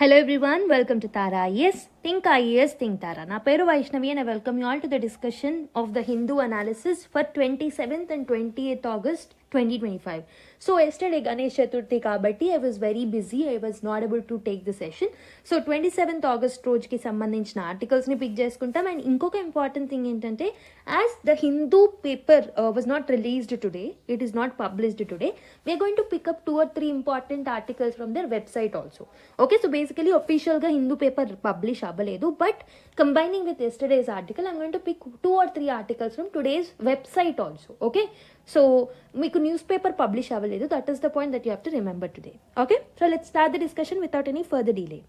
Hello everyone, welcome to Tara IAS. Think IAS, think Tara. Na peru Vaishnavi and I welcome you all to the discussion of the Hindu analysis for 27th and 28th August 2025. So yesterday Ganesh Chaturthi kabatti I was very busy. I was not able to take the session. So 27th August రోజుకి సంబంధించిన articles ని pick చేసుకుంటాం. And ఇంకొక important thing ఏంటంటే as the Hindu paper was not released today, it is not published today, we're going to pick up 2 or 3 important articles from their website also. Okay, so basically ఒఫిషియల్గా Hindu paper publish అవ్వలేదు, but combining with yesterday's article I'm going to pick 2 or 3 articles from today's website also. Okay, so మీకు news paper publish అవ్వలేదు, that is the point that you have to remember today. Okay, so let's start the discussion without any further delay.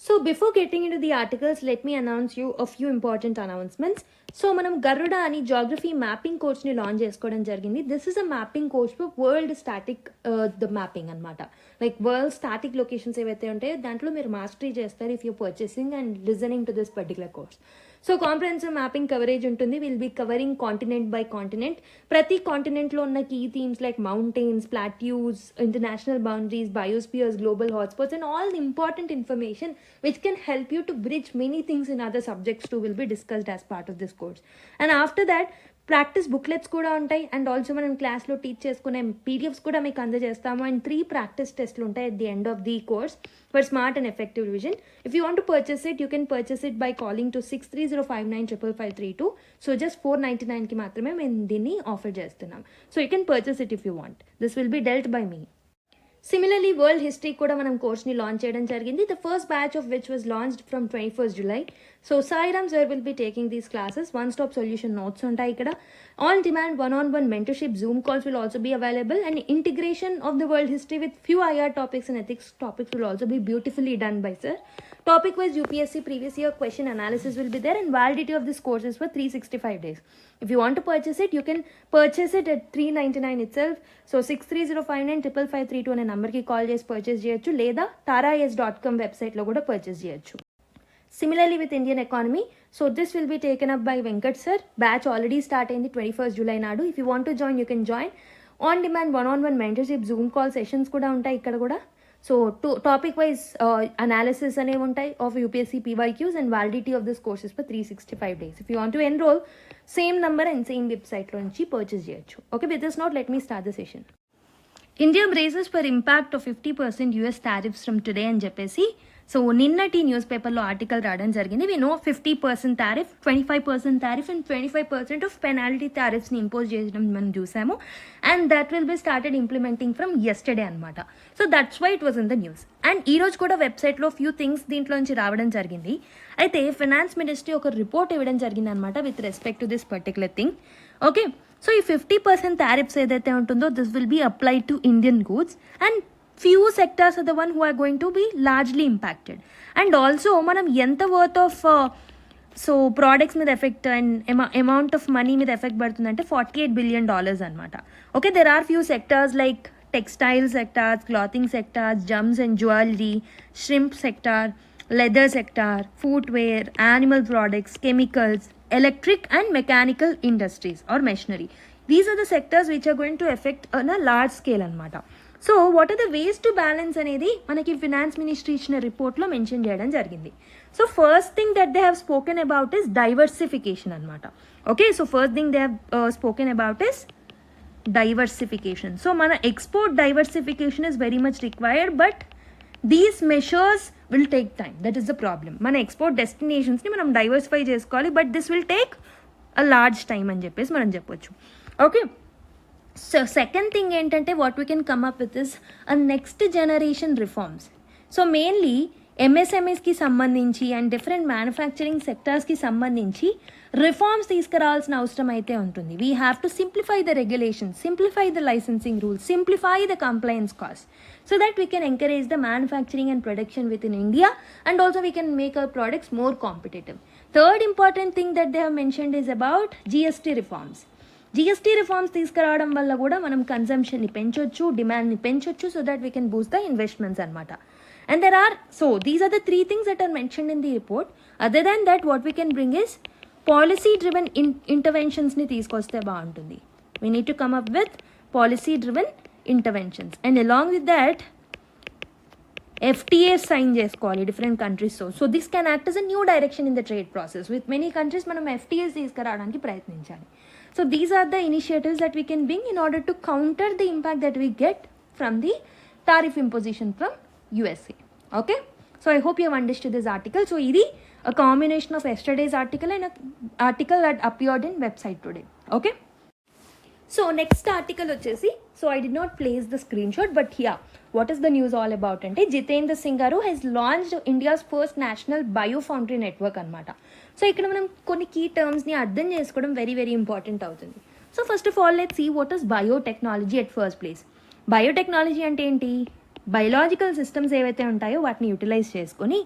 So before getting into the articles, let me announce you a few important announcements. So మనం గరుడ అని geography mapping కోర్స్ని launch చేసుకోవడం జరిగింది. This is a mapping course for world static the mapping అనమాట. Like world static locations ఏవైతే ఉంటాయో దాంట్లో మీరు mastery చేస్తారు if you purchasing and listening to this particular course. So comprehensive mapping coverage ఉంటుంది. Will be covering continent by continent. ప్రతి కాంటినెంట్లో ఉన్న key themes like mountains, plateaus, international boundaries, biospheres, global hotspots and all the important information which can help you to bridge many things in other subjects too will be discussed as part of this course. And after that practice booklets కూడా ఉంటాయి. And also మనం క్లాస్లో teach చేసుకునే PDFs కూడా మీకు అందజేస్తాము. And 3 practice టెస్ట్లు ఉంటాయి at the end of the course for smart and effective revision. If you want to purchase it, you can purchase it by calling to 6305955532. So just 499కి మాత్రమే మేము దీన్ని ఆఫర్ చేస్తున్నాం. So you can purchase it if you want. This will be dealt by me. Similarly world history కూడా మనం కోర్స్ని launch చేయడం జరిగింది. The first batch of which was launched from 21st July. So Sairam sir will be taking these classes. One stop solution notes ఉంటాయి ఇక్కడ. On demand one-on-one mentorship Zoom calls will also be available, and integration of the world history with few IR topics and ethics topics will also be beautifully done by sir. Topic wise UPSC previous year question analysis will be there, and validity of this course is for 365 days. If you want to purchase it, you can purchase it at 399 itself. So 6305955532 అనే నంబర్కి call చేసి purchase చేయొచ్చు, లేదా tarais.com వెబ్సైట్లో కూడా purchase చేయొచ్చు. Similarly with Indian economy, so this will be taken up by Venkat sir. Batch already start అయింది 21st July నాడు. If you want to join, you can join. On demand one-on-one mentorship Zoom call sessions కూడా ఉంటాయి ఇక్కడ కూడా. So topic wise analysis అనేవి ఉంటాయి of UPSC PYQs, and validity of this courses for 365 days. If you want to enrol, same number and same వెబ్సైట్లో నుంచి purchase చేయొచ్చు. Okay, with this note let me start the session. India braces for impact of 50% US tariffs from today అని చెప్పేసి so నిన్నటి news పేపర్లో article రావడం జరిగింది. We know 50% tariff, 25% tariff and 25% of penalty టారిఫ్స్ని ఇంపోజ్ చేయడం మనం చూసాము. And that will be started implementing from yesterday అనమాట. So that's why it was in the news. And ఈరోజు కూడా వెబ్సైట్లో ఫ్యూ థింగ్స్ దీంట్లో నుంచి రావడం జరిగింది. అయితే ఫైనాన్స్ మినిస్ట్రీ ఒక రిపోర్ట్ ఇవ్వడం జరిగింది అనమాట with respect to this particular thing. Okay, so ఈ 50% టారిఫ్స్ ఏదైతే ఉంటుందో this will be applied to Indian goods, and few sectors are the one who are going to be largely impacted. And also మనం ఎంత worth of so products మీద effect and amount of money మీద effect పడుతుందంటే $48 billion అనమాట. Okay, there are few sectors like textile sectors, clothing sectors, gems and jewellery, shrimp sector, leather sector, footwear, animal products, chemicals, electric and mechanical industries or machinery. These are the sectors which are going to effect on a large scale అనమాట. So what are the ways to balance అనేది మనకి finance ministry ఇచ్చిన రిపోర్ట్లో mention చేయడం జరిగింది. So first thing that they have spoken about is diversification అనమాట. Okay, so first thing they have spoken about is diversification. So మన export diversification is very much required, but these measures will take time. That is the problem. మన export డెస్టినేషన్స్ని మనం diversify చేసుకోవాలి, but this will take a large time అని చెప్పేసి మనం చెప్పొచ్చు. Okay, so second thing ఏంటంటే what we can come up with is a next generation reforms. So mainly ఎంఎస్ఎంఈస్కి సంబంధించి అండ్ డిఫరెంట్ మ్యానుఫ్యాక్చరింగ్ సెక్టార్స్కి సంబంధించి రిఫార్మ్స్ తీసుకురావాల్సిన అవసరం అయితే ఉంటుంది. We have to simplify the regulations, simplify the licensing rules, simplify the compliance cost, so that we can encourage the manufacturing and production within India, and also we can make our products more competitive. Third important thing that they have mentioned is about GST reforms. GST reforms తీసుకురావడం వల్ల కూడా మనం కన్సంప్షన్ని పెంచొచ్చు, డిమాండ్ని పెంచొచ్చు, so that we can boost the investments అనమాట. And there are these are the 3 things that are mentioned in the report. Other than that, what we can bring is policy driven ఇంటర్వెన్షన్స్ని తీసుకొస్తే బాగుంటుంది. We need to come up with policy driven interventions, and along with that FTAs sign చేసుకోవాలి different కంట్రీస్తో. So this can act as a new direction in the trade process. With many countries మనం FTAs తీసుకురావడానికి ప్రయత్నించాలి. So these are the initiatives that we can bring in order to counter the impact that we get from the tariff imposition from USA. Okay, so I hope you have understood this article. So ఇది a combination of yesterday's article and an article that appeared in website today. Okay, so next article వచ్చేసి, so I did not place the screenshot, but here what is the news all about అంటే జితేంద్ర సింగ్ గారు has launched India's first national biofoundry network అనమాట. So ఇక్కడ మనం కొన్ని key టర్మ్స్ని అర్థం చేసుకోవడం వెరీ వెరీ ఇంపార్టెంట్ అవుతుంది. So first of all let's see what is biotechnology at first place. Biotechnology అంటే ఏంటి? బయలాజికల్ సిస్టమ్స్ ఏవైతే ఉంటాయో వాటిని యూటిలైజ్ చేసుకొని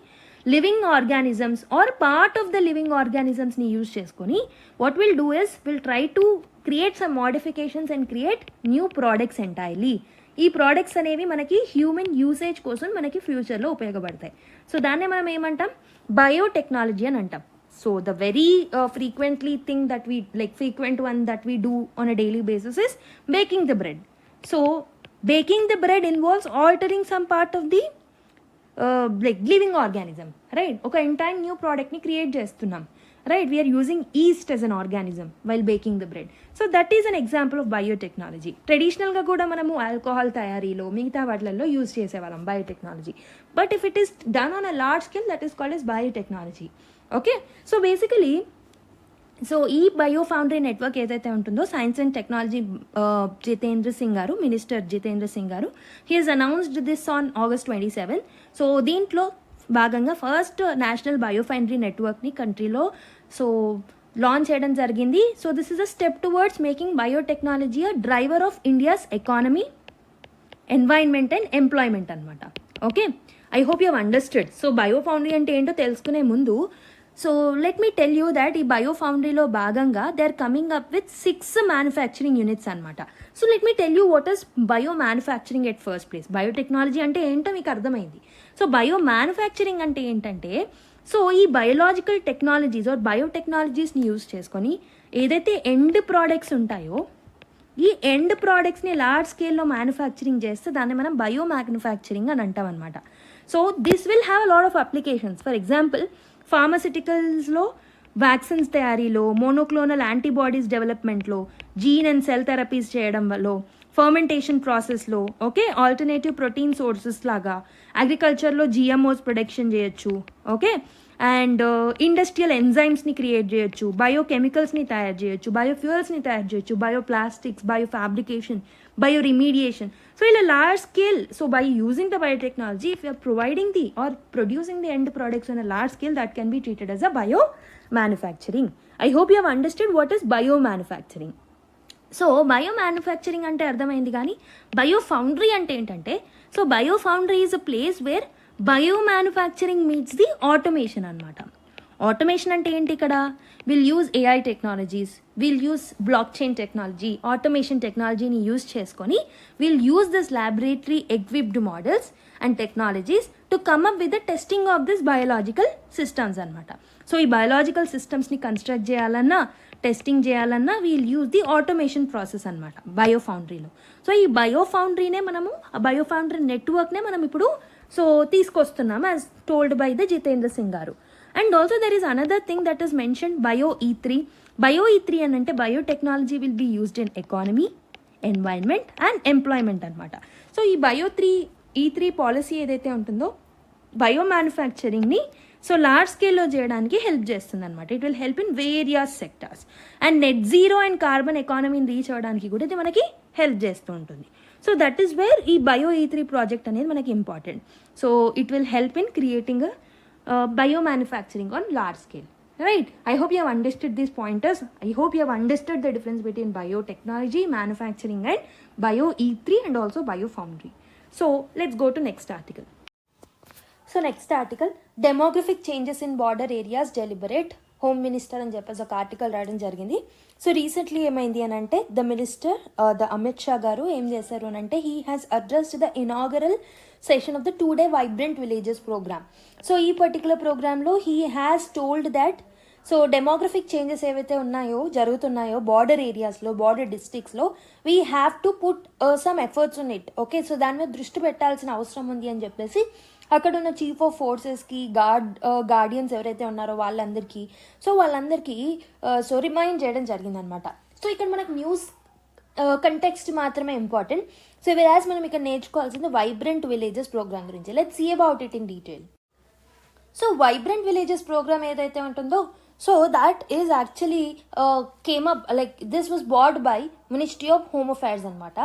living organisms or part of the living ఆర్గానిజమ్స్ని యూజ్ చేసుకొని what will do is will try to create some modifications and create new products entirely. ఈ products అనేవి మనకి హ్యూమన్ యూసేజ్ కోసం మనకి ఫ్యూచర్లో ఉపయోగపడతాయి. సో దాన్నే మనం ఏమంటాం? బయోటెక్నాలజీ అని అంటాం. So the very frequent one that we do on a daily basis is baking the bread. So baking the bread involves altering some part of the living organism, right? ఒక entire new product ని create చేస్తున్నాం, right? We are using yeast as an organism while baking the bread. So that is an example of biotechnology. ట్రెడిషనల్గా కూడా మనము alcohol తయారీలో మిగతా వాటిలలో use చేసేవాళ్ళం biotechnology. But if it is done on a large scale that is called as biotechnology. Okay, so basically so ఈ bio foundry network ఏదైతే ఉంటుందో science and technology Jitendra Singh గారు, మినిస్టర్ జితేంద్ర సింగ్ గారు, he has announced this on August 27. So దీంట్లో భాగంగా first national bio foundry నెట్వర్క్ని కంట్రీలో so launch చేయడం జరిగింది. So this is a step towards making biotechnology a driver of India's economy, environment and employment అనమాట. Okay, I hope you have understood. So bio foundry అంటే ఏంటో తెలుసుకునే ముందు so let me tell you that ఈ బయో ఫౌండరీలో భాగంగా they are coming up with 6 manufacturing units అనమాట. So let me tell you what is bio manufacturing at first place. Biotechnology అంటే ఏంటో మీకు అర్థమైంది. సో బయో మ్యానుఫ్యాక్చరింగ్ అంటే ఏంటంటే సో ఈ బయోలాజికల్ టెక్నాలజీస్ ఆర్ బయోటెక్నాలజీస్ని యూజ్ చేసుకొని ఏదైతే ఎండ్ ప్రోడక్ట్స్ ఉంటాయో ఈ ఎండ్ ప్రోడక్ట్స్ని లార్జ్ స్కేల్లో మ్యానుఫ్యాక్చరింగ్ చేస్తే దాన్ని మనం బయో మ్యానుఫ్యాక్చరింగ్ అని అంటాం అనమాట. So this will have a lot of applications. For example ఫార్మసిటికల్స్లో వ్యాక్సిన్స్ తయారీలో, మోనోక్లోనల్ యాంటీబాడీస్ డెవలప్మెంట్లో, జీన్ అండ్ సెల్ థెరపీస్ చేయడం వల్ల, ఫర్మెంటేషన్ ప్రాసెస్లో, ఓకే, ఆల్టర్నేటివ్ ప్రోటీన్ సోర్సెస్ లాగా, అగ్రికల్చర్లో GMOs ప్రొడక్షన్ చేయొచ్చు, ఓకే, అండ్ ఇండస్ట్రియల్ ఎంజైమ్స్ని క్రియేట్ చేయొచ్చు, బయోకెమికల్స్ని తయారు చేయొచ్చు, బయోఫ్యూయల్స్ని తయారు చేయొచ్చు, బయోప్లాస్టిక్స్, బయోఫాబ్రికేషన్, bioremediation. So in a large scale, so by using the biotechnology, if you are providing the or producing the end products on a large scale, that can be treated as a bio manufacturing. I hope you have understood what is bio manufacturing. So bio manufacturing అంటే అర్థమైంది, కానీ bio foundry అంటే ఏంటంటే so bio foundry is a place where bio manufacturing meets the automation అనమాట. Automation అంటే ఏంటి? ఇక్కడ will use AI technologies, will use blockchain technology, automation టెక్నాలజీని యూజ్ చేసుకొని will use this laboratory equipped models and technologies to come up with the testing of this biological systems అనమాట. So ఈ biological సిస్టమ్స్ని construct చేయాలన్నా, testing చేయాలన్నా we'll use the automation process అనమాట బయో ఫౌండరీలో. సో ఈ బయో ఫౌండరీనే మనము, ఆ బయో ఫౌండరీ నెట్వర్క్నే మనం ఇప్పుడు సో తీసుకొస్తున్నాం as told by the Jitendra Singh గారు. And also there is another thing that is mention, bio E3. Bio E3 అని అంటే biotechnology will be used in economy, environment and employment అనమాట. సో ఈ E3 పాలసీ ఏదైతే ఉంటుందో బయో మ్యానుఫ్యాక్చరింగ్ని సో లార్జ్ స్కేల్లో చేయడానికి help చేస్తుంది అనమాట. It will help in various sectors. And net zero and carbon ఎకానమీని రీచ్ అవ్వడానికి కూడా ఇది మనకి హెల్ప్ చేస్తూ ఉంటుంది. సో దట్ ఈస్ వేర్ ఈ బయో E3 ప్రాజెక్ట్ అనేది మనకి important. So it will help in creating bio manufacturing on large scale, right? I hope you have understood these pointers. I hope you have understood the difference between biotechnology, manufacturing and bio E3 and also bio foundry. So let's go to next article. So next article, demographic changes in border areas deliberate. Home minister అని చెప్పేసి ఒక article రాయడం జరిగింది. So recently ఏమైంది అని అంటే the minister Amit Shah గారు ఏం చేశారు అని అంటే he has addressed the inaugural session of the 2-day vibrant villages programme. So ఈ పర్టికులర్ ప్రోగ్రాంలో he has told that so demographic changes ఏవైతే జరుగుతున్నాయో బార్డర్ ఏరియాస్లో, బార్డర్ డిస్ట్రిక్ట్స్లో we have to put some efforts on it. Okay, so దాని మీద దృష్టి పెట్టాల్సిన అవసరం ఉంది అని చెప్పేసి అక్కడ ఉన్న చీఫ్ ఆఫ్ ఫోర్సెస్కి గార్డియన్స్ ఎవరైతే ఉన్నారో వాళ్ళందరికీ రిమైండ్ చేయడం జరిగిందనమాట. సో ఇక్కడ మనకు న్యూస్ కంటెక్స్ట్ మాత్రమే ఇంపార్టెంట్. సో వెరాజ్ మనం ఇక్కడ నేర్చుకోవాల్సింది వైబ్రెంట్ విలేజెస్ ప్రోగ్రామ్ గురించి. Let's see about it in detail. So vibrant villages programme ఏదైతే ఉంటుందో, so that is actually came up, like this was bought by Ministry of Home Affairs అనమాట.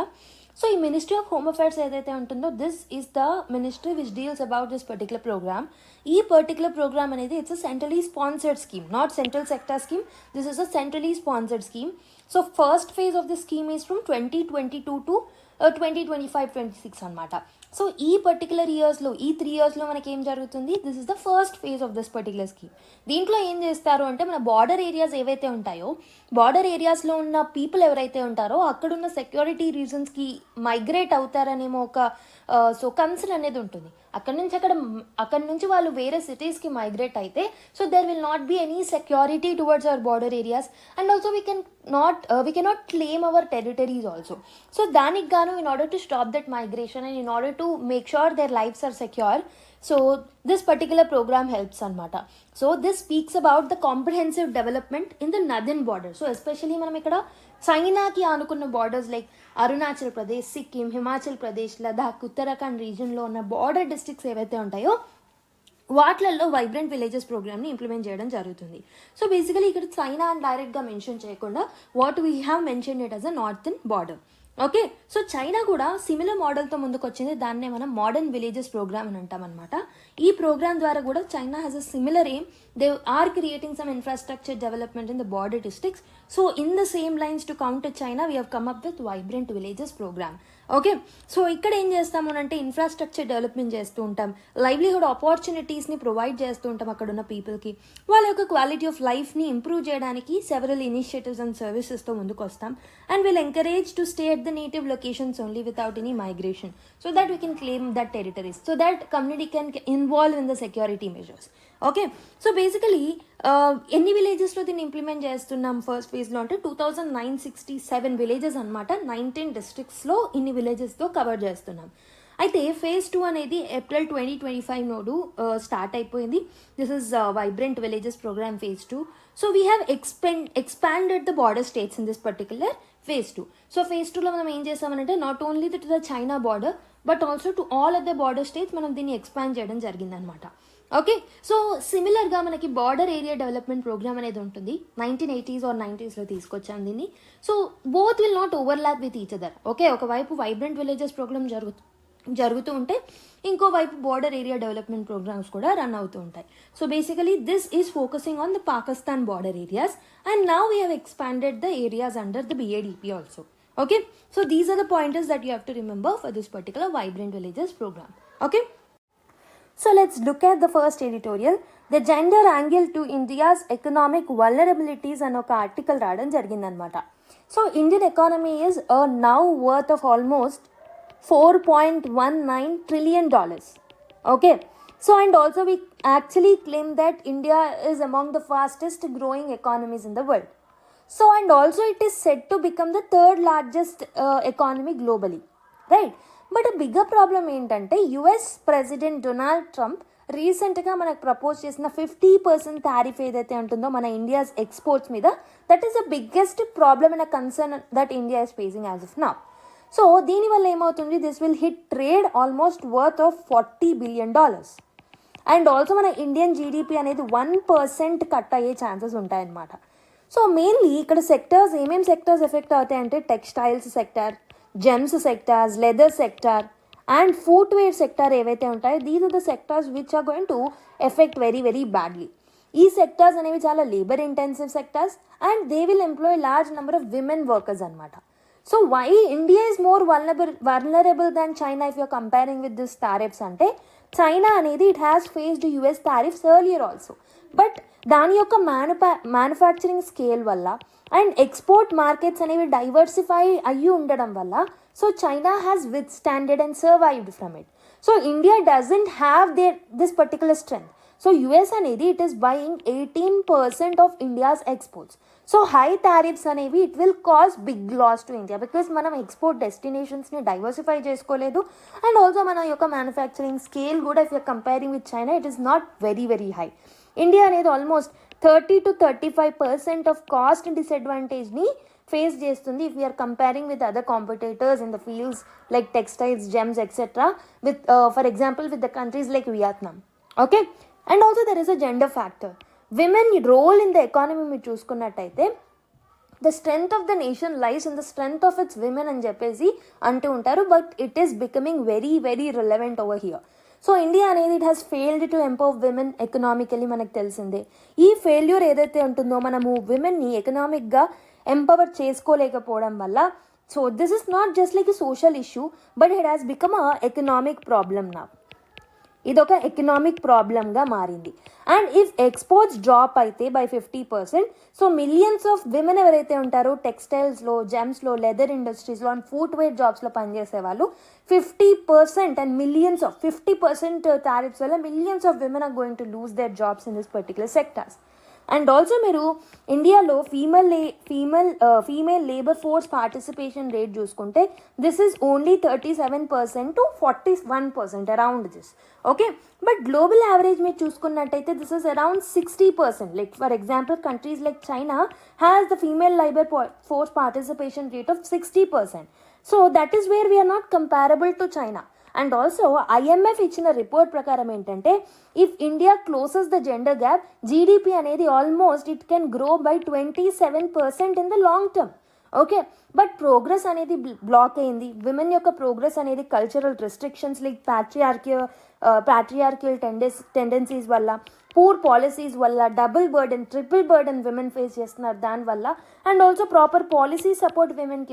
So ఈ ministry of home affairs ఏదైతే ఉంటుందో, this is the ministry which deals about this particular programme. ఈ particular programme అనేది it's a centrally sponsored scheme, not central sector scheme. This is a centrally sponsored scheme. So first phase of the scheme is from 2022 to 2025-26 అనమాట. So ఈ particular ఇయర్స్లో, ఈ 3 yearsలో మనకి ఏం జరుగుతుంది, this is the first phase of this particular scheme. దీంట్లో ఏం చేస్తారు అంటే, మన బార్డర్ ఏరియాస్ ఏవైతే ఉంటాయో, బార్డర్ ఏరియాస్లో ఉన్న పీపుల్ ఎవరైతే ఉంటారో అక్కడున్న సెక్యూరిటీ రీజన్స్కి మైగ్రేట్ అవుతారనేమో ఒక కన్సర్న్ అనేది ఉంటుంది. అక్కడ నుంచి వాళ్ళు వేరే సిటీస్కి మైగ్రేట్ అయితే, so there will not be any security towards our border areas, and also we cannot claim our territories also. So దానికి గాను, in order to stop that migration and in order to make sure their lives are secure, so this particular program helps anamata. So this speaks about the comprehensive development in the northern border. So especially manam ikkada China ki anukunna borders like Arunachal Pradesh, Sikkim, Himachal Pradesh, Ladakh, Uttarakhand region lo ఉన్న border districts ఏవైతే ఉంటాయో వాటిలలో vibrant villages ప్రోగ్రామ్ని implement చేయడం జరుగుతుంది. So basically ఇక్కడ China అని డైరెక్ట్గా మెన్షన్ చేయకుండా what we have mention it as a northern border. Okay, so China కూడా సిమిలర్ మోడల్తో ముందుకు వచ్చింది. దాన్నే మనం మోడర్న్ విలేజెస్ ప్రోగ్రామ్ అని అంటాం అనమాట. ఈ ప్రోగ్రామ్ ద్వారా కూడా China has a similar aim. They are creating some infrastructure development in the border districts. So in the same lines to counter China we have come up with vibrant villages programme. Okay, so ఇక్కడ ఏం చేస్తాము అంటే infrastructure development చేస్తూ ఉంటాం, livelihood ఆపర్చునిటీస్ని provide చేస్తూ ఉంటాం అక్కడ ఉన్న పీపుల్కి. వాళ్ళ యొక్క క్వాలిటీ ఆఫ్ లైఫ్ని ఇంప్రూవ్ చేయడానికి సెవరల్ ఇనిషియేటివ్స్ అండ్ సర్వీసెస్తో ముందుకు వస్తాం. And will encourage to stay at the native locations only without any migration, so that we can claim that territories, so that community can involve in the security measures. Okay, so basically ఎన్ని విలేజెస్లో దీన్ని implement చేస్తున్నాం first ఫేజ్లో అంటే 2967 villages అనమాట. 19 డిస్ట్రిక్ట్స్లో ఇన్ని విలేజెస్తో cover చేస్తున్నాం. అయితే ఫేజ్ 2 అనేది ఏప్రిల్ 2025 నోడు స్టార్ట్ అయిపోయింది. This is vibrant villages programme phase 2. So we have expanded the border states in this particular phase 2. So phase 2లో మనం ఏం చేసామనంటే not only to the China border but also to all other border states మనం దీన్ని expand చేయడం జరిగిందనమాట. Okay, so సిమిలర్గా మనకి బార్డర్ ఏరియా డెవలప్మెంట్ ప్రోగ్రామ్ అనేది ఉంటుంది. 1980s or 90sలో తీసుకొచ్చాం దీన్ని. So both will not overlap with each other. Okay, ఒకవైపు వైబ్రెంట్ విలేజెస్ ప్రోగ్రామ్ జరుగుతూ ఉంటే ఇంకోవైపు బార్డర్ ఏరియా డెవలప్మెంట్ ప్రోగ్రామ్స్ కూడా రన్ అవుతూ ఉంటాయి. So basically this is focusing on the Pakistan border areas and now we have expanded the areas under the BADP also. Okay, so these are the pointers that you have to remember for this particular vibrant villages program. Okay, so let's look at the first editorial, the gender angle to India's economic vulnerabilities and oka article radam jarigindannamata. So Indian economy is now worth of almost $4.19 trillion. Okay, so and also we actually claim that India is among the fastest growing economies in the world. So and also it is said to become the third largest economy globally, right? But a bigger problem ఏంటంటే US president Donald Trump రీసెంట్గా మనకు propose చేసిన 50% tariff ఏదైతే ఉంటుందో మన India's exports మీద, that is the biggest problem and a concern that India is facing as of now. So దీనివల్ల ఏమవుతుంది, this will hit trade almost worth of $40 billion. And also మన ఇండియన్ జీడిపి అనేది 1% cut అయ్యే chances ఉంటాయన్నమాట. So mainly ఇక్కడ sectors ఏమేమి sectors effect అవుతాయంటే textiles sector, gems sectors, leather sector and footwear sector ఏవైతే ఉంటాయో these are the sectors which are going to effect very very badly. ఈ సెక్టార్స్ అనేవి చాలా labour intensive sectors and they will employ large number of women workers అనమాట. So why India is more vulnerable than China if you're comparing with this tariffs అంటే, China అనేది it has faced US tariffs earlier also, but దాని యొక్క manufacturing scale వల్ల and export markets అనేవి diversify అయ్యి ఉండడం వల్ల so China has withstanded and survived from it. So India doesn't have this particular strength. So US అనేది it is buying 18% of India's exports. So high tariffs అనేవి it will cause big loss to India, because మనం export డెస్టినేషన్స్ని diversify చేసుకోలేదు. And also మన యొక్క manufacturing scale కూడా if you're comparing with China it is not very very high. India అనేది almost 30-35% of cost డిసడ్వాంటేజ్ని face చేస్తుంది if you're comparing with other competitors in the fields like textiles, gems etcetera, with for example with the countries like Vietnam. Okay, and also there is a gender factor. Women role in the economy మీరు చూసుకున్నట్టయితే the strength of the nation lies in the strength of its women అని చెప్పేసి అంటూ ఉంటారు. But it is becoming very very relevant over here. So India అనేది it has failed to empower women economically, మనకు తెలిసిందే. ఈ ఫెయిల్యూర్ ఏదైతే ఉంటుందో మనము విమెన్ని ఎకనామిక్గా ఎంపవర్ చేసుకోలేకపోవడం వల్ల, so this is not just like a social issue but it has become a economic problem నా. ఇదొక ఎకనామిక్ ప్రాబ్లమ్గా మారింది. అండ్ ఇఫ్ ఎక్స్పోర్ట్స్ డ్రాప్ అయితే by 50%, so millions of women ఎవరైతే ఉంటారో టెక్స్టైల్స్లో, జెమ్స్లో, లెదర్ ఇండస్ట్రీస్లో అండ్ ఫుట్వేర్ జాబ్స్లో పనిచేసే వాళ్ళు 50% అండ్ మిలియన్స్ ఆఫ్ 50% టారిఫ్స్ వల్ల millions of women are going to lose their jobs in this particular sectors. And also మీరు ఇండియాలో female labour force participation rate చూసుకుంటే this is only 37% to 41% around this. Okay, but global average మీరు చూసుకున్నట్టయితే this is around 60%. Like for example countries like China has the female labour force participation rate of 60%. So that is where we're not comparable to China. And also IMF ఇచ్చిన report ప్రకారం ఏంటంటే if India closes the gender gap, GDP అనేది almost it can grow by 27% in the long term. Okay, but progress అనేది block అయింది. Women యొక్క progress అనేది cultural restrictions like patriarchal tendencies వల్ల, poor policies వల్ల, double burden, triple burden women face చేస్తున్నారు దానివల్ల. And also proper policy support విమెన్కి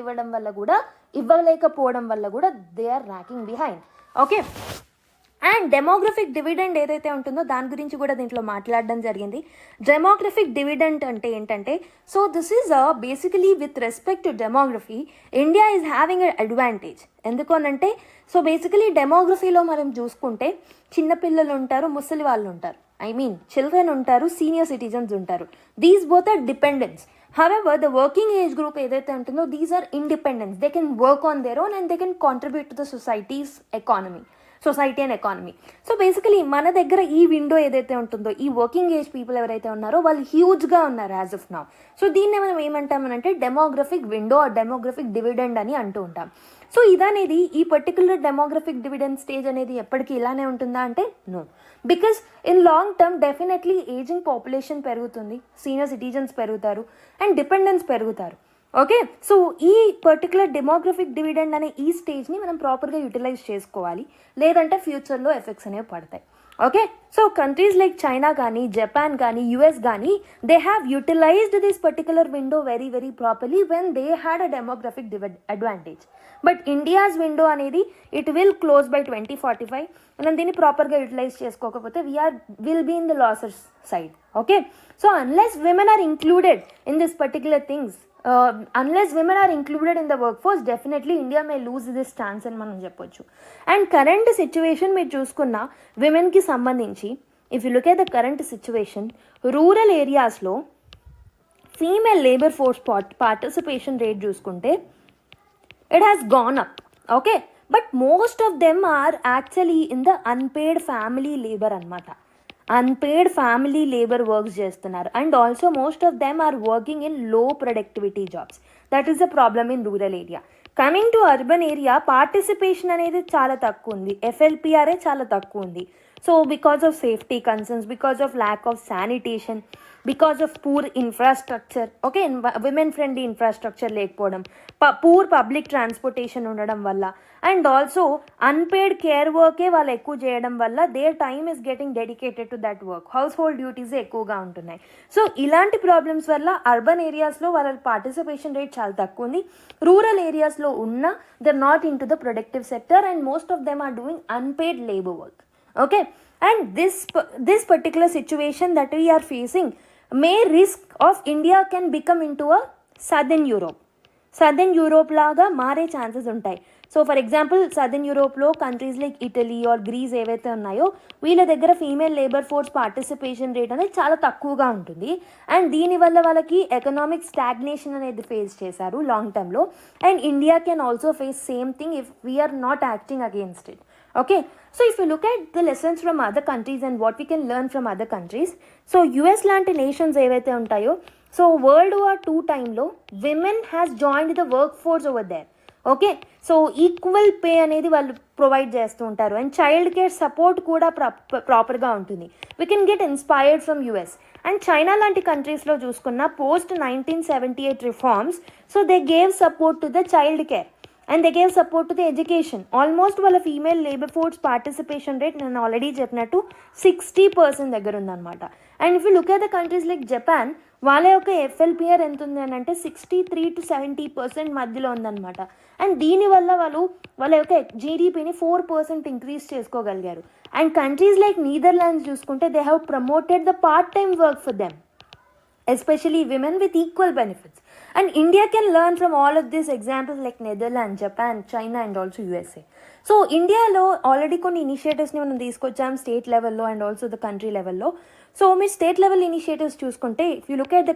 ఇవ్వలేకపోవడం వల్ల కూడా they are lacking behind. Okay, and demographic dividend ఏదైతే ఉంటుందో దాని గురించి కూడా దీంట్లో మాట్లాడడం జరిగింది. డెమోగ్రఫిక్ డివిడెండ్ అంటే ఏంటంటే, so this is basically with respect to demography India is having a advantage. ఎందుకు అనంటే, సో బేసికలీ డెమోగ్రఫీలో మనం చూసుకుంటే చిన్నపిల్లలు ఉంటారు, ముసలి వాళ్ళు ఉంటారు, చిల్డ్రన్ ఉంటారు, సీనియర్ సిటిజన్స్ ఉంటారు. These both are dependents. However, the working age group ఏదైతే ఉంటుందో these are independents. They can work on their own and they can contribute to the society and economy. So basically మన దగ్గర ఈ window ఏదైతే ఉంటుందో, ఈ working age people ఎవరైతే ఉన్నారో వాళ్ళు హ్యూజ్గా ఉన్నారు యాజ్ ఆఫ్ నౌ. సో దీన్ని మనం ఏమంటామనంటే demographic window or demographic dividend అని అంటూ ఉంటాం. సో ఇదనేది ఈ పర్టికులర్ డెమోగ్రఫిక్ డివిడెండ్ స్టేజ్ అనేది ఎప్పటికీ ఇలానే ఉంటుందా అంటే no. Because in long term definitely ageing population పెరుగుతుంది, సీనియర్ సిటిజన్స్ పెరుగుతారు అండ్ డిపెండెన్స్ పెరుగుతారు. ఓకే, సో ఈ పర్టికులర్ డెమోగ్రఫిక్ డివిడెండ్ అనే ఈ స్టేజ్ని మనం ప్రాపర్గా యూటిలైజ్ చేసుకోవాలి, లేదంటే ఫ్యూచర్లో ఎఫెక్ట్స్ అనేవి పడతాయి. Okay, so countries like China కానీ, జపాన్ కానీ, US కానీ they have utilised this particular window very very properly when they had a demographic advantage. But India's window అనేది ఇట్ విల్ క్లోజ్ బై 2045. మనం దీన్ని ప్రాపర్గా యూటిలైజ్ చేసుకోకపోతే will be in the losers side. Okay, so unless women are included in this particular things, unless women are included in the workforce, definitely India may lose this chance అని మనం చెప్పొచ్చు. And current situation మీరు చూసుకున్న విమెన్కి సంబంధించి if you look at the current situation, rural ఏరియాస్లో female labour force participation rate చూసుకుంటే it has gone up. Okay, but most of them are actually in the unpaid family labour అనమాట. Unpaid family labour works చేస్తున్నారు. And also most of them are working in low productivity jobs. That is the problem in rural area. Coming to urban area participation అనేది చాలా తక్కువ ఉంది, FLPRA చాలా తక్కువ ఉంది. So because of safety concerns, because of lack of sanitation, because of poor infrastructure, okay, women friendly infrastructure లేకపోవడం, poor public transportation ఉండడం వల్ల, అండ్ ఆల్సో అన్పేడ్ కేర్ వర్కే వాళ్ళు ఎక్కువ చేయడం వల్ల their time is getting dedicated to that work. Household duties ఎక్కువగా ఉంటున్నాయి. సో ఇలాంటి ప్రాబ్లమ్స్ వల్ల అర్బన్ ఏరియాస్లో వాళ్ళ పార్టిసిపేషన్ రేట్ చాలా తక్కువ ఉంది. రూరల్ ఏరియాస్లో ఉన్న they are not in to the productive sector and most of them are doing unpaid labour work. Okay, and this particular situation that we are facing may risk of India can become into a southern Europe లాగా మారే chances ఉంటాయి. So for example southern యూరోప్లో countries like Italy or Greece ఏవైతే ఉన్నాయో వీళ్ళ దగ్గర female labour force participation rate అనేది చాలా తక్కువగా ఉంటుంది. అండ్ దీనివల్ల వాళ్ళకి ఎకనామిక్ స్టాగ్నేషన్ అనేది ఫేస్ చేశారు లాంగ్ టర్మ్లో. And India can also face same thing if we are not acting against it. Okay, so if you look at the lessons from other countries and what we can learn from other countries, so US లాంటి nations ఏవైతే ఉంటాయో, so World War II టైంలో women has joined the workforce over there. Okay, so equal pay అనేది వాళ్ళు provide చేస్తూ ఉంటారు and child care support కూడా ప్రాపర్గా ఉంటుంది. We can get inspired from US. And China లాంటి కంట్రీస్లో చూసుకున్న post 1978 reforms, so they gave support to the child care and they gave support to the education. Almost వాళ్ళ female labour force participation rate నేను already చెప్పినట్టు 60% దగ్గర ఉందన్నమాట. And if you look at the countries like Japan, వాళ్ళ యొక్క ఎఫ్ఎల్పిఆర్ ఎంత ఉంది అని అంటే 63 to 70% మధ్యలో ఉందన్నమాట. అండ్ దీనివల్ల వాళ్ళ యొక్క జీడిపిని 4% ఇంక్రీజ్ చేసుకోగలిగారు. అండ్ కంట్రీస్ లైక్ నీదర్లాండ్స్ చూసుకుంటే they have promoted the part time work for them, especially women with equal benefits. And India can learn from all of these examples like Netherlands, Japan, China and also USA. So Indiaలో already కొన్ని ఇనిషియేటివ్స్ని మనం తీసుకొచ్చాం state లెవెల్లో and also the country లెవెల్లో. So మీరు state level initiatives చూసుకుంటే if you look at the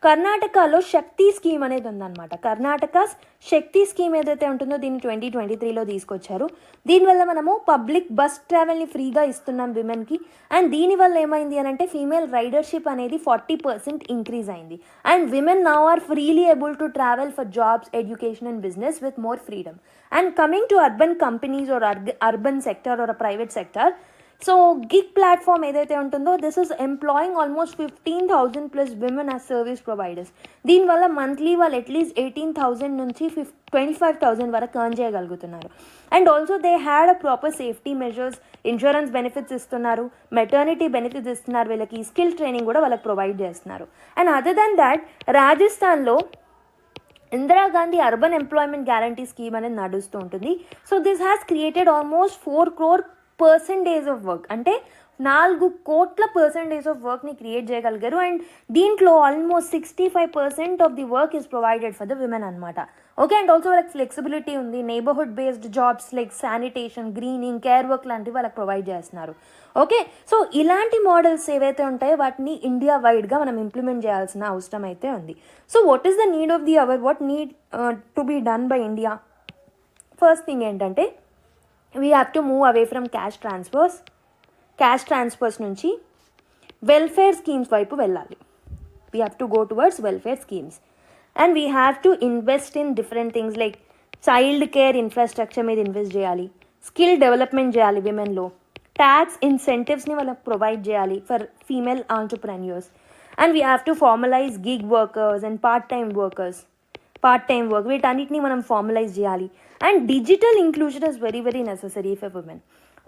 కర్ణాటకలో శక్తి స్కీమ్ అనేది ఉందన్నమాట. కర్ణాటక శక్తి స్కీమ్ ఏదైతే ఉంటుందో దీన్ని 2023లో తీసుకొచ్చారు. దీనివల్ల మనము పబ్లిక్ బస్ ట్రావెల్ని ఫ్రీగా ఇస్తున్నాం విమెన్కి. అండ్ దీనివల్ల ఏమైంది అని అంటే ఫీమేల్ రైడర్షిప్ అనేది 40% ఇంక్రీజ్ అయింది. And women now are freely able to travel for jobs, education and business with more freedom. And coming to urban companies or urban sector or private sector, so gig platform ఏదైతే ఉంటుందో this is employing almost 15,000 plus women as service providers. దీనివల్ల monthly వాళ్ళు at least 18,000 నుంచి 25,000 వరకు earn చేయగలుగుతున్నారు. And also they had a proper safety measures, insurance benefits ఇస్తున్నారు, maternity benefits ఇస్తున్నారు, వీళ్ళకి స్కిల్ ట్రైనింగ్ కూడా వాళ్ళకి ప్రొవైడ్ చేస్తున్నారు. అండ్ అదర్ దాన్ దాట్ రాజస్థాన్లో Indira Gandhi urban employment guarantee scheme అనేది నడుస్తూ ఉంటుంది. So this has created almost 4 crore percentage of work, అంటే 4 కోట్ల పర్సెంటేజ్ ఆఫ్ వర్క్ని క్రియేట్ చేయగలిగారు. అండ్ దీంట్లో almost 65% of the work is provided for the women అనమాట. ఓకే, అండ్ ఆల్సో వాళ్ళకి ఫ్లెక్సిబిలిటీ ఉంది. Neighbourhood based jobs like sanitation, greening, care work లాంటివి వాళ్ళకి ప్రొవైడ్ చేస్తున్నారు. ఓకే, సో ఇలాంటి మోడల్స్ ఏవైతే ఉంటాయో వాటిని ఇండియా వైడ్గా మనం ఇంప్లిమెంట్ చేయాల్సిన అవసరం అయితే ఉంది. So what is the need of the hour, what need to be done by India? First thing ఏంటంటే we have to move away from cash transfers నుంచి welfare schemes వైపు వెళ్ళాలి. We have to go towards welfare schemes and we have to invest in different things like child care infrastructure మీద invest చేయాలి, skill development చేయాలి విమెన్లో, tax ఇన్సెంటివ్స్ని వాళ్ళకి provide చేయాలి for female entrepreneurs. And we have to formalise gig workers and part time work, వీటన్నిటిని మనం formalise చేయాలి. అండ్ digital inclusion is very very necessary for women.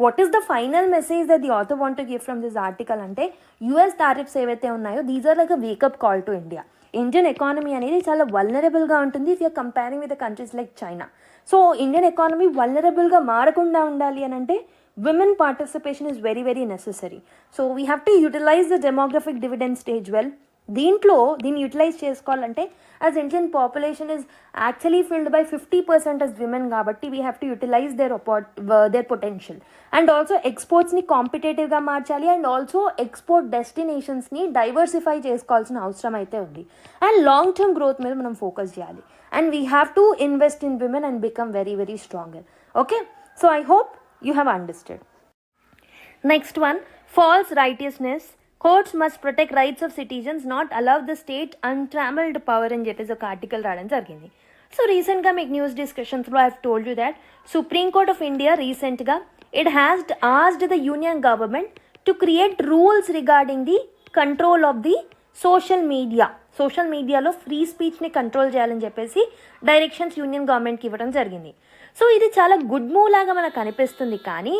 What is the final message that the author want to give from this article అంటే US tariffs ఏవైతే ఉన్నాయో these are like a wake up call to India. Indian economy అనేది చాలా వల్నరబుల్గా ఉంటుంది if you're comparing with the countries like China. So Indian economy వల్నరబుల్గా మారకుండా ఉండాలి అని అంటే women participation is very very necessary. So we have to utilise the demographic dividend stage well. దీన్ని యూటిలైజ్ చేసుకోవాలంటే as Indian population is actually filled by 50% as women కాబట్టి we have to utilise their potential. And also ఎక్స్పోర్ట్స్ని కాంపిటేటివ్గా మార్చాలి and also export డెస్టినేషన్స్ని diversify చేసుకోవాల్సిన అవసరం అయితే ఉంది. అండ్ లాంగ్ టర్మ్ గ్రోత్ మీద మనం ఫోకస్ చేయాలి. And we have to invest in women and become very very stronger. Okay, so I hope you have understood. Next one, false righteousness. Courts must protect rights of citizens, not allow the state untrammeled power అని చెప్పేసి ఒక article రావడం జరిగింది. So రీసెంట్గా మీకు news డిస్కషన్స్లో I have told you that Supreme Court of India రీసెంట్గా it has asked the union government to create rules regarding the control of the social మీడియాలో ఫ్రీ స్పీచ్ని కంట్రోల్ చేయాలని చెప్పేసి డైరెక్షన్స్ యూనియన్ గవర్నమెంట్కి ఇవ్వడం జరిగింది. సో ఇది చాలా గుడ్ మూవ్ లాగా మనకు అనిపిస్తుంది, కానీ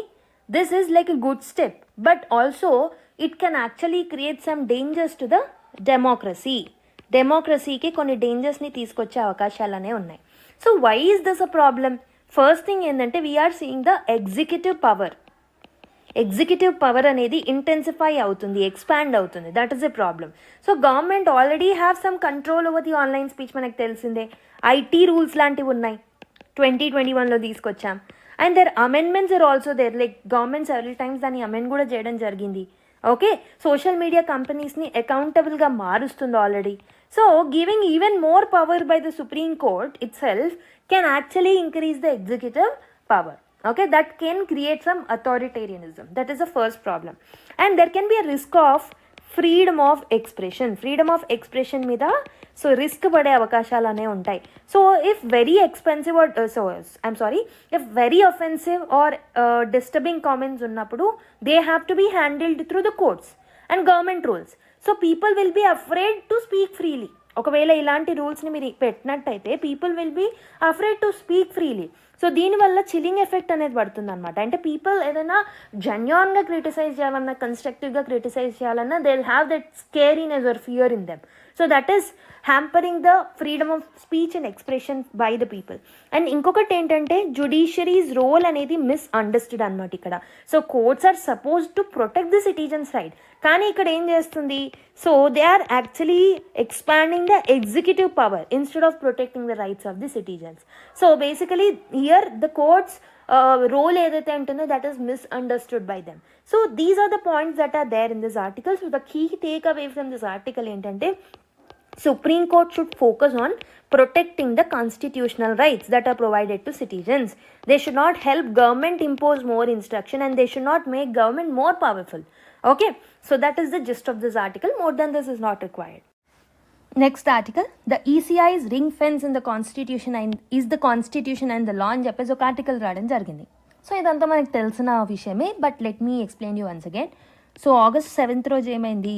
this is like a good step, but also it can actually create some dangers to the డెమోక్రసీకి కొన్ని డేంజర్స్ని తీసుకొచ్చే అవకాశాలనే ఉన్నాయి. So why is this a problem? First thing ఏంటంటే we're seeing the executive power అనేది ఇంటెన్సిఫై అవుతుంది, ఎక్స్పాండ్ అవుతుంది. That is a problem. So government already have some control over the online speech, మనకు తెలిసిందే. ఐటీ రూల్స్ లాంటివి ఉన్నాయి. 2021లో తీసుకొచ్చాం. And their amendments are also there, like government several times దాన్ని అమెండ్ కూడా చేయడం జరిగింది. ఓకే, సోషల్ మీడియా కంపెనీస్ని అకౌంటబుల్గా మారుస్తుంది already. So giving even more power by the Supreme Court itself can actually increase the executive power. Okay, that can create some authoritarianism. That is the first problem. And there can be a risk of freedom of expression మీద so risk పడే అవకాశాలు అనేవి ఉంటాయి. So if very expensive or if very offensive or disturbing comments ఉన్నప్పుడు they have to be handled through the courts and government rules. So people will be afraid to speak freely. ఒకవేళ ఇలాంటి రూల్స్ని మీరు పెట్టినట్టయితే people will be afraid to speak freely. So దీనివల్ల chilling effect అనేది పడుతుంది అనమాట. అంటే పీపుల్ ఏదైనా జెన్యూన్గా క్రిటిసైజ్ చేయాలన్నా, కన్స్ట్రక్టివ్గా క్రిటిసైజ్ చేయాలన్నా, they will have that scariness or fear in them. So that is hampering the freedom of speech and expression by the people. And ఇంకొకటి ఏంటంటే జుడిషియరీస్ రోల్ అనేది మిస్అండర్స్టూడ్ అనమాట ఇక్కడ. So courts are suppose to protect the citizens right, కానీ ఇక్కడ ఏం చేస్తుంది, so they are actually expanding the executive power instead of protecting the rights of the citizens. So basically here the courts role ఏదైతే ఉంటుందో that is misunderstood by them. So these are the points that are there in this article. So the key takeaway from this article ఏంటంటే Supreme Court should focus on protecting the constitutional rights that are provided to citizens. They should not help government impose more instruction, and they should not make government more powerful. Okay, so that is the gist of this article. More than this is not required. Next article, the ECI is ring fence in the constitution and is the constitution and the law అని చెప్పేసి ఒక article రావడం జరిగింది. So ఇదంతా మనకు తెలిసిన విషయమే, but let me explain you once again. So August 7th రోజు ఏమైంది,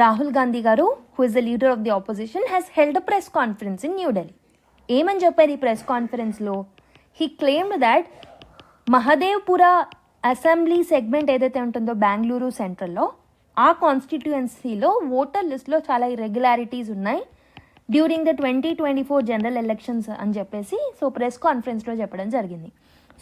రాహుల్ గాంధీ గారు, who is the leader of the opposition, has held a press conference in New Delhi. ఏమని చెప్పారు ఈ ప్రెస్ కాన్ఫరెన్స్లో? He claimed that Mahadevpura assembly segment ఏదైతే ఉంటుందో బెంగళూరు సెంట్రల్లో, ఆ కాన్స్టిట్యుయెన్సీలో ఓటర్ లిస్ట్లో చాలా ఇర్రెగ్యులారిటీస్ ఉన్నాయి డ్యూరింగ్ ద 2024 జనరల్ ఎలక్షన్స్ అని చెప్పేసి సో ప్రెస్ కాన్ఫరెన్స్లో చెప్పడం జరిగింది.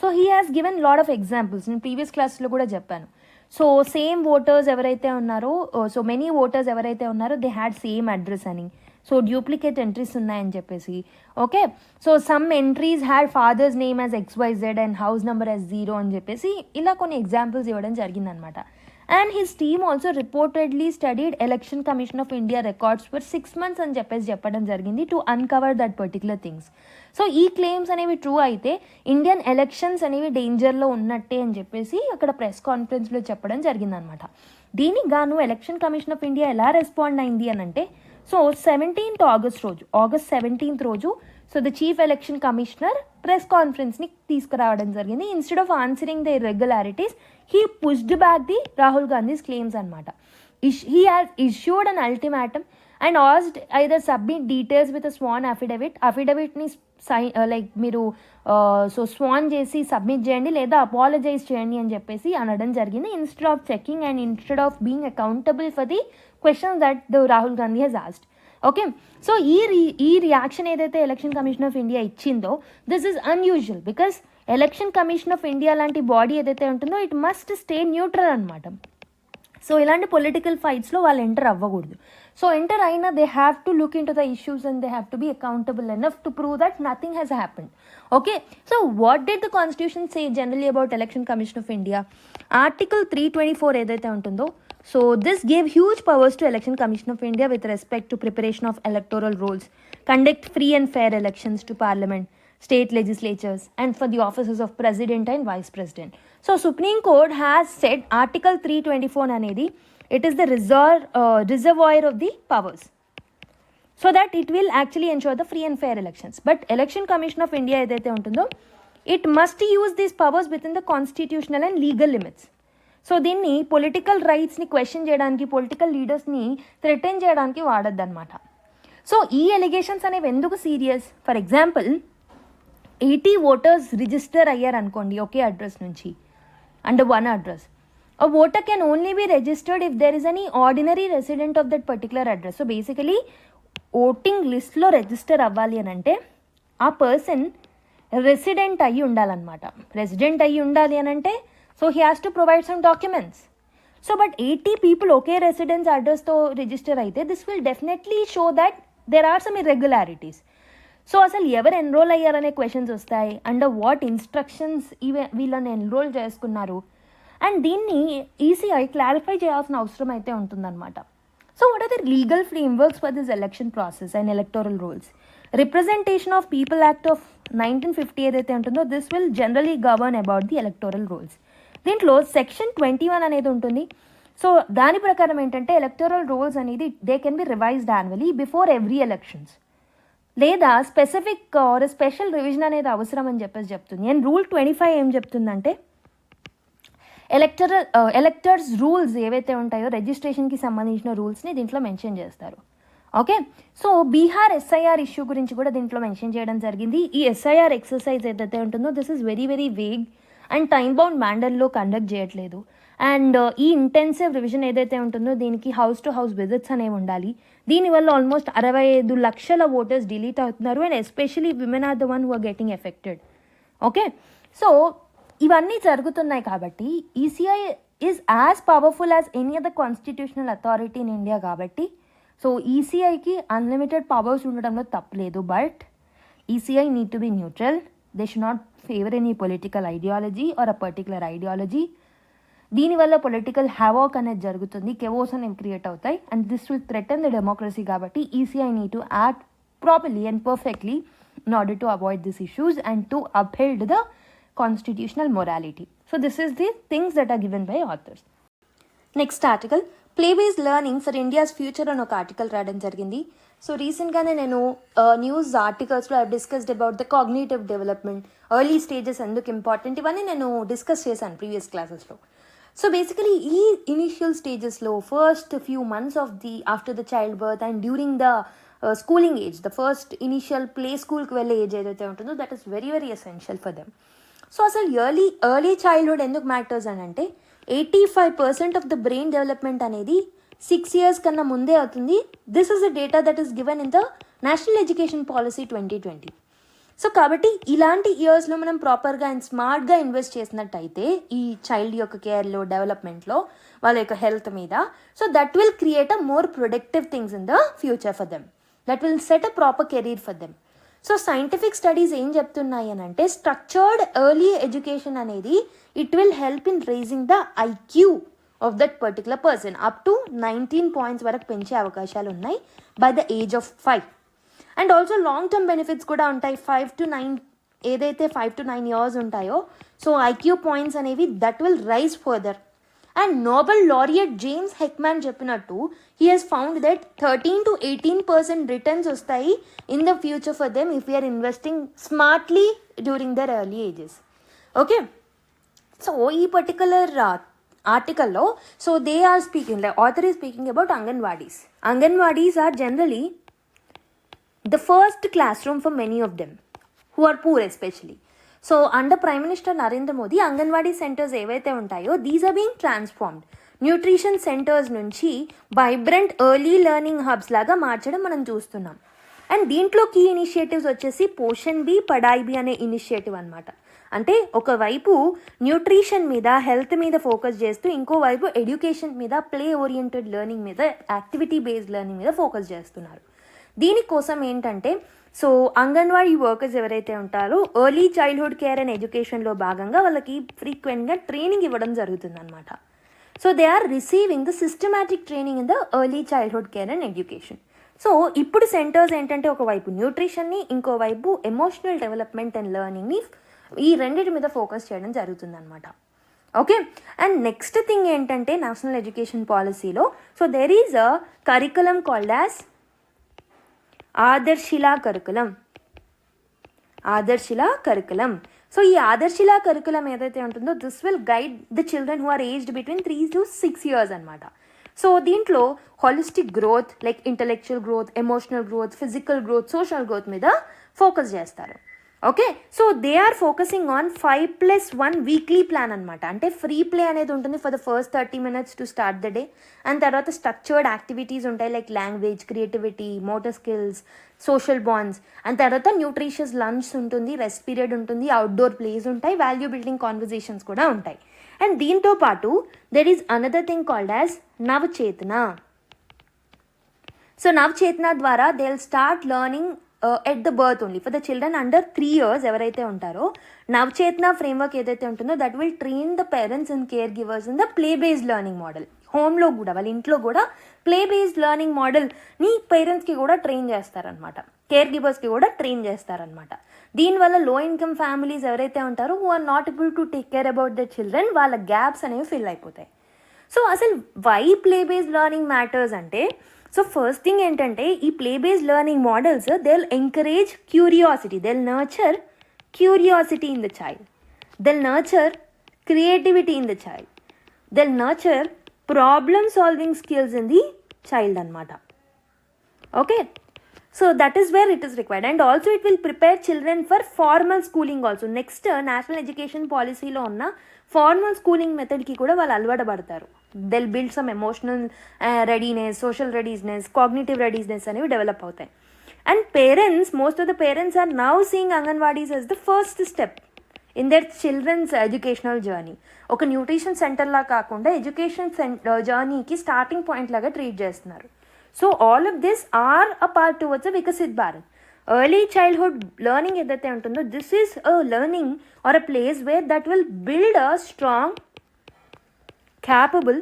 So he has given lot of examples. నేను ప్రీవియస్ క్లాస్లో కూడా చెప్పాను. సో సేమ్ ఓటర్స్ ఎవరైతే ఉన్నారో, సో మెనీ ఓటర్స్ ఎవరైతే ఉన్నారో దే హ్యాడ్ సేమ్ అడ్రస్ అని, సో డ్యూప్లికేట్ ఎంట్రీస్ ఉన్నాయని చెప్పేసి. Okay, so some entries had father's name as XYZ and house number as 0 అని చెప్పేసి ఇలా కొన్ని ఎగ్జాంపుల్స్ ఇవ్వడం జరిగిందనమాట. And his team also reportedly studied election Commission of India records for 6 months అని చెప్పేసి చెప్పడం జరిగింది to uncover that particular things. So ఈ క్లెయిమ్స్ అనేవి ట్రూ అయితే ఇండియన్ ఎలక్షన్స్ అనేవి డేంజర్లో ఉన్నట్టే అని చెప్పేసి అక్కడ ప్రెస్ కాన్ఫరెన్స్లో చెప్పడం జరిగిందనమాట. దీనికి గాను ఎలక్షన్ కమిషన్ ఆఫ్ ఇండియా ఎలా రెస్పాండ్ అయింది అని అంటే, సో August 17th రోజు so the chief election commissioner press కాన్ఫరెన్స్ని తీసుకురావడం జరిగింది. Instead of answering the irregularities, he pushed back the Rahul Gandhi's claims అనమాట. He has issued an ultimatum and asked either submit details with a sworn affidavitని like మీరు so sworn చేసి submit చేయండి లేదా apologise చేయండి అని చెప్పేసి అనడం జరిగింది, instead of checking and instead of being accountable for the questions that the Rahul Gandhi has asked. Okay, so ఈ రియాక్షన్ ఏదైతే ఎలక్షన్ కమిషన్ ఆఫ్ ఇండియా ఇచ్చిందో this is unusual, because Election Commission of India లాంటి body ఏదైతే ఉంటుందో it must stay neutral అనమాట. So ఇలాంటి political ఫైట్స్లో వాళ్ళు ఎంటర్ అవ్వకూడదు. సో ఎంటర్ అయినా they have to look in to the issues and they have to be accountable enough to prove that nothing has happened. Okay, so what did the Constitution say generally about Election Commission of India? Article 324 ఏదైతే ఉంటుందో, so this gave huge powers to Election Commission of India with respect to preparation of electoral rolls, conduct free and fair elections to parliament, state legislatures, and for the offices of president and vice president. So Supreme Court has said Article 324 anedi, it is the reservoir of the powers, so that it will actually ensure the free and fair elections. But Election Commission of India edaithe untundo, it must use these powers within the constitutional and legal limits. So దీన్ని political రైట్స్ని question చేయడానికి, political లీడర్స్ని threaten చేయడానికి వాడద్దు అనమాట. So ఈ allegations అనేవి ఎందుకు serious? For example 80 voters register అయ్యారు అనుకోండి ఒకే address నుంచి, under one address. A voter can only be registered if there is any ordinary resident of that particular address. So basically voting లిస్ట్లో register అవ్వాలి అని అంటే ఆ పర్సన్ రెసిడెంట్ అయ్యి ఉండాలన్నమాట. రెసిడెంట్ అయ్యి ఉండాలి అని అంటే so he has to provide some documents. So but 80 people ఒకే రెసిడెన్స్ అడ్రస్తో రిజిస్టర్ అయితే this will definitely show that there are some irregularities. సో అసలు ఎవరు ఎన్రోల్ అయ్యారనే క్వశ్చన్స్ వస్తాయి, అండర్ వాట్ ఇన్స్ట్రక్షన్స్ వీళ్ళని ఎన్రోల్ చేసుకున్నారు, అండ్ దీన్ని ఈసీఐ క్లారిఫై చేయాల్సిన అవసరం అయితే ఉంటుందన్నమాట. So what are the legal frameworks for this election process and electoral rules? Representation of People Act of 1950 ఏదైతే ఉంటుందో this will generally govern about the electoral rules. దీంట్లో సెక్షన్ 21 అనేది ఉంటుంది. సో దాని ప్రకారం ఏంటంటే ఎలక్టోరల్ రూల్స్ అనేది they can be revised annually before every elections, లేదా స్పెసిఫిక్ ఆర్ స్పెషల్ రివిజన్ అనేది అవసరం అని చెప్తుంది. అండ్ రూల్ 25 ఏం చెప్తుందంటే ఎలక్టర్స్ రూల్స్ ఏవైతే ఉంటాయో రిజిస్ట్రేషన్కి సంబంధించిన రూల్స్ని దీంట్లో మెన్షన్ చేస్తారు. Okay, so Bihar SIR issue గురించి కూడా దీంట్లో మెన్షన్ చేయడం జరిగింది. ఈ ఎస్ఐఆర్ ఎక్సర్సైజ్ ఏదైతే ఉంటుందో this is very very vague and time bound మ్యాండర్లో కండక్ట్ చేయట్లేదు. అండ్ ఈ ఇంటెన్సివ్ రివిజన్ ఏదైతే ఉంటుందో దీనికి హౌస్ టు హౌస్ విజిట్స్ అనేవి ఉండాలి. దీనివల్ల ఆల్మోస్ట్ 65 లక్షల ఓటర్స్ డిలీట్ అవుతున్నారు, and especially women are the one who are getting affected. Okay, so ఇవన్నీ జరుగుతున్నాయి కాబట్టి ECI is as powerful as any other constitutional authority in India కాబట్టి సో ఈసీఐకి అన్లిమిటెడ్ పవర్స్ ఉండడంలో తప్పలేదు. But ECI need to be neutral. They should not favour any political ideology or a particular ideology. దీనివల్ల political havoc అనేది జరుగుతుంది, chaos అనేవి create అవుతాయి, and this will threaten the democracy. కాబట్టి ECI need to act properly and perfectly in order to avoid these issues and to uphold the constitutional morality. So this is the things that are given by authors. Next article, play-based learning for India's future అని ఒక article రాయడం జరిగింది. So రీసెంట్గానే నేను news ఆర్టికల్స్లో I discussed about the cognitive development, early stages ఎందుకు important, ఇవన్నీ నేను డిస్కస్ చేశాను ప్రీవియస్ క్లాసెస్లో. సో బేసికలీ ఈ ఇనిషియల్ స్టేజెస్లో first few months of the after the child birth and during the schooling age, the first initial play స్కూల్కి వెళ్ళే age ఏదైతే ఉంటుందో that is very very essential for them. So అసలు early childhood ఎందుకు matters అని అంటే 85% of the brain development అనేది 6 years కన్నా ముందే అవుతుంది. This is the data that is given in the national education policy 2020. So కాబట్టి ఇలాంటి ఇయర్స్లో మనం ప్రాపర్గా అండ్ స్మార్ట్గా ఇన్వెస్ట్ చేసినట్టయితే ఈ చైల్డ్ యొక్క కేర్లో, డెవలప్మెంట్లో, వాళ్ళ యొక్క హెల్త్ మీద, so that will create a more productive things in the future for them. That will set a proper career for them. So scientific studies ఏం చెప్తున్నాయి అని అంటే స్ట్రక్చర్డ్ ఎర్లీ ఎడ్యుకేషన్ అనేది it will help in raising the IQ of that particular person up to 19 points వరకు పెంచే అవకాశాలు ఉన్నాయి by the age of 5. And also long term benefits కూడా ఉంటాయి. 5 to 9 ఏదైతే 5 to 9 years ఉంటాయో సో ఐక్యూ పాయింట్స్ అనేవి that will rise further. And Nobel laureate James Heckman చెప్పినట్టు he has found that 13 to 18% returns వస్తాయి in the future for them if you are investing smartly during their early ages. Okay, so ఈ particular ఆర్టికల్లో so they are speaking, the author is speaking about anganwadis. Anganwadis are generally the first classroom for many of them who are poor especially. So under Prime Minister Narendra Modi, Anganwadi centers ఏవైతే ఉంటాయో these are being transformed. Nutrition centres నుంచి vibrant early learning hubs లాగా మార్చడం మనం చూస్తున్నాం. And దీంట్లో key initiatives వచ్చేసి Poshan B, పడాయి B అనే ఇనిషియేటివ్ అనమాట. అంటే ఒకవైపు న్యూట్రిషన్ మీద, హెల్త్ మీద ఫోకస్ చేస్తూ ఇంకోవైపు ఎడ్యుకేషన్ మీద, ప్లే ఓరియంటెడ్ లెర్నింగ్ మీద, యాక్టివిటీ బేస్డ్ లెర్నింగ్ మీద ఫోకస్ చేస్తున్నారు. దీనికోసం ఏంటంటే సో అంగన్వాడీ వర్కర్స్ ఎవరైతే ఉంటారో ఎర్లీ చైల్డ్హుడ్ కేర్ అండ్ ఎడ్యుకేషన్లో భాగంగా వాళ్ళకి ఫ్రీక్వెంట్గా ట్రైనింగ్ ఇవ్వడం జరుగుతుందన్నమాట. So they are receiving the systematic training in the early childhood care and education. So ఇప్పుడు సెంటర్స్ ఏంటంటే ఒకవైపు న్యూట్రిషన్ని, ఇంకోవైపు ఎమోషనల్ డెవలప్మెంట్ అండ్ లెర్నింగ్ని, ఈ రెండింటి మీద ఫోకస్ చేయడం జరుగుతుందన్నమాట. ఓకే, అండ్ నెక్స్ట్ థింగ్ ఏంటంటే నేషనల్ ఎడ్యుకేషన్ పాలసీలో so there is a curriculum called as Aadharshila curriculum. So ఈ ఆదర్శిలా కరికులం ఏదైతే ఉంటుందో this will guide the children who are aged between 3 to 6 years అనమాట. సో దీంట్లో holistic growth like intellectual growth, emotional growth, physical growth, social growth మీద focus చేస్తారు. Okay, so they are focusing on 5+1 weekly plan అనమాట. అంటే free play అనేది ఉంటుంది for the first 30 minutes to start the day. And తర్వాత structured activities ఉంటాయి like language, creativity, motor skills, social bonds. And తర్వాత nutritious lunch ఉంటుంది, rest period ఉంటుంది, outdoor plays ఉంటాయి, వాల్యూ బిల్డింగ్ కాన్వర్జేషన్స్ కూడా ఉంటాయి. అండ్ దీంతో పాటు there is another thing called as Navchetana. So Navchetana ద్వారా they will start learning at the birth only for the children under 3 years ఎవరైతే ఉంటారో నవచేతన ఫ్రేమ్వర్క్ ఏదైతే ఉంటుందో that will train the parents and care givers in the play based learning model. హోమ్లో కూడా వాళ్ళ ఇంట్లో కూడా ప్లే బేస్డ్ లెర్నింగ్ మోడల్ని పేరెంట్స్కి కూడా ట్రైన్ చేస్తారనమాట, కేర్ గివర్స్కి కూడా ట్రైన్ చేస్తారనమాట. దీనివల్ల లో ఇన్కమ్ ఫ్యామిలీస్ ఎవరైతే ఉంటారో who are not able to take care about the children వాళ్ళ గ్యాప్స్ అనేవి ఫిల్ అయిపోతాయి. సో అసలు why play based learning matters అంటే, సో ఫస్ట్ థింగ్ ఏంటంటే ఈ play based learning models they will encourage curiosity, they will nurture curiosity in the child, they will nurture creativity in the child, they will nurture problem solving skills in the child అనమాట. Okay, so that is where it is required, and also it will prepare children for formal schooling also. Next national education పాలసీలో ఉన్న formal schooling మెథడ్కి కూడా వాళ్ళు అలవాటుపడతారు. They'll build some emotional readiness, social readiness, cognitive readiness అనేవి develop అవుతాయి. And parents, most of the parents are now seeing anganwadis as the first step in their children's educational journey. ఒక nutrition సెంటర్లా కాకుండా education జర్నీకి స్టార్టింగ్ పాయింట్ లాగా treat చేస్తున్నారు. So all of this are a part towards a Vikasit Bharat. Early childhood learning ఏదైతే ఉంటుందో this is a learning or a place where that will build a strong, capable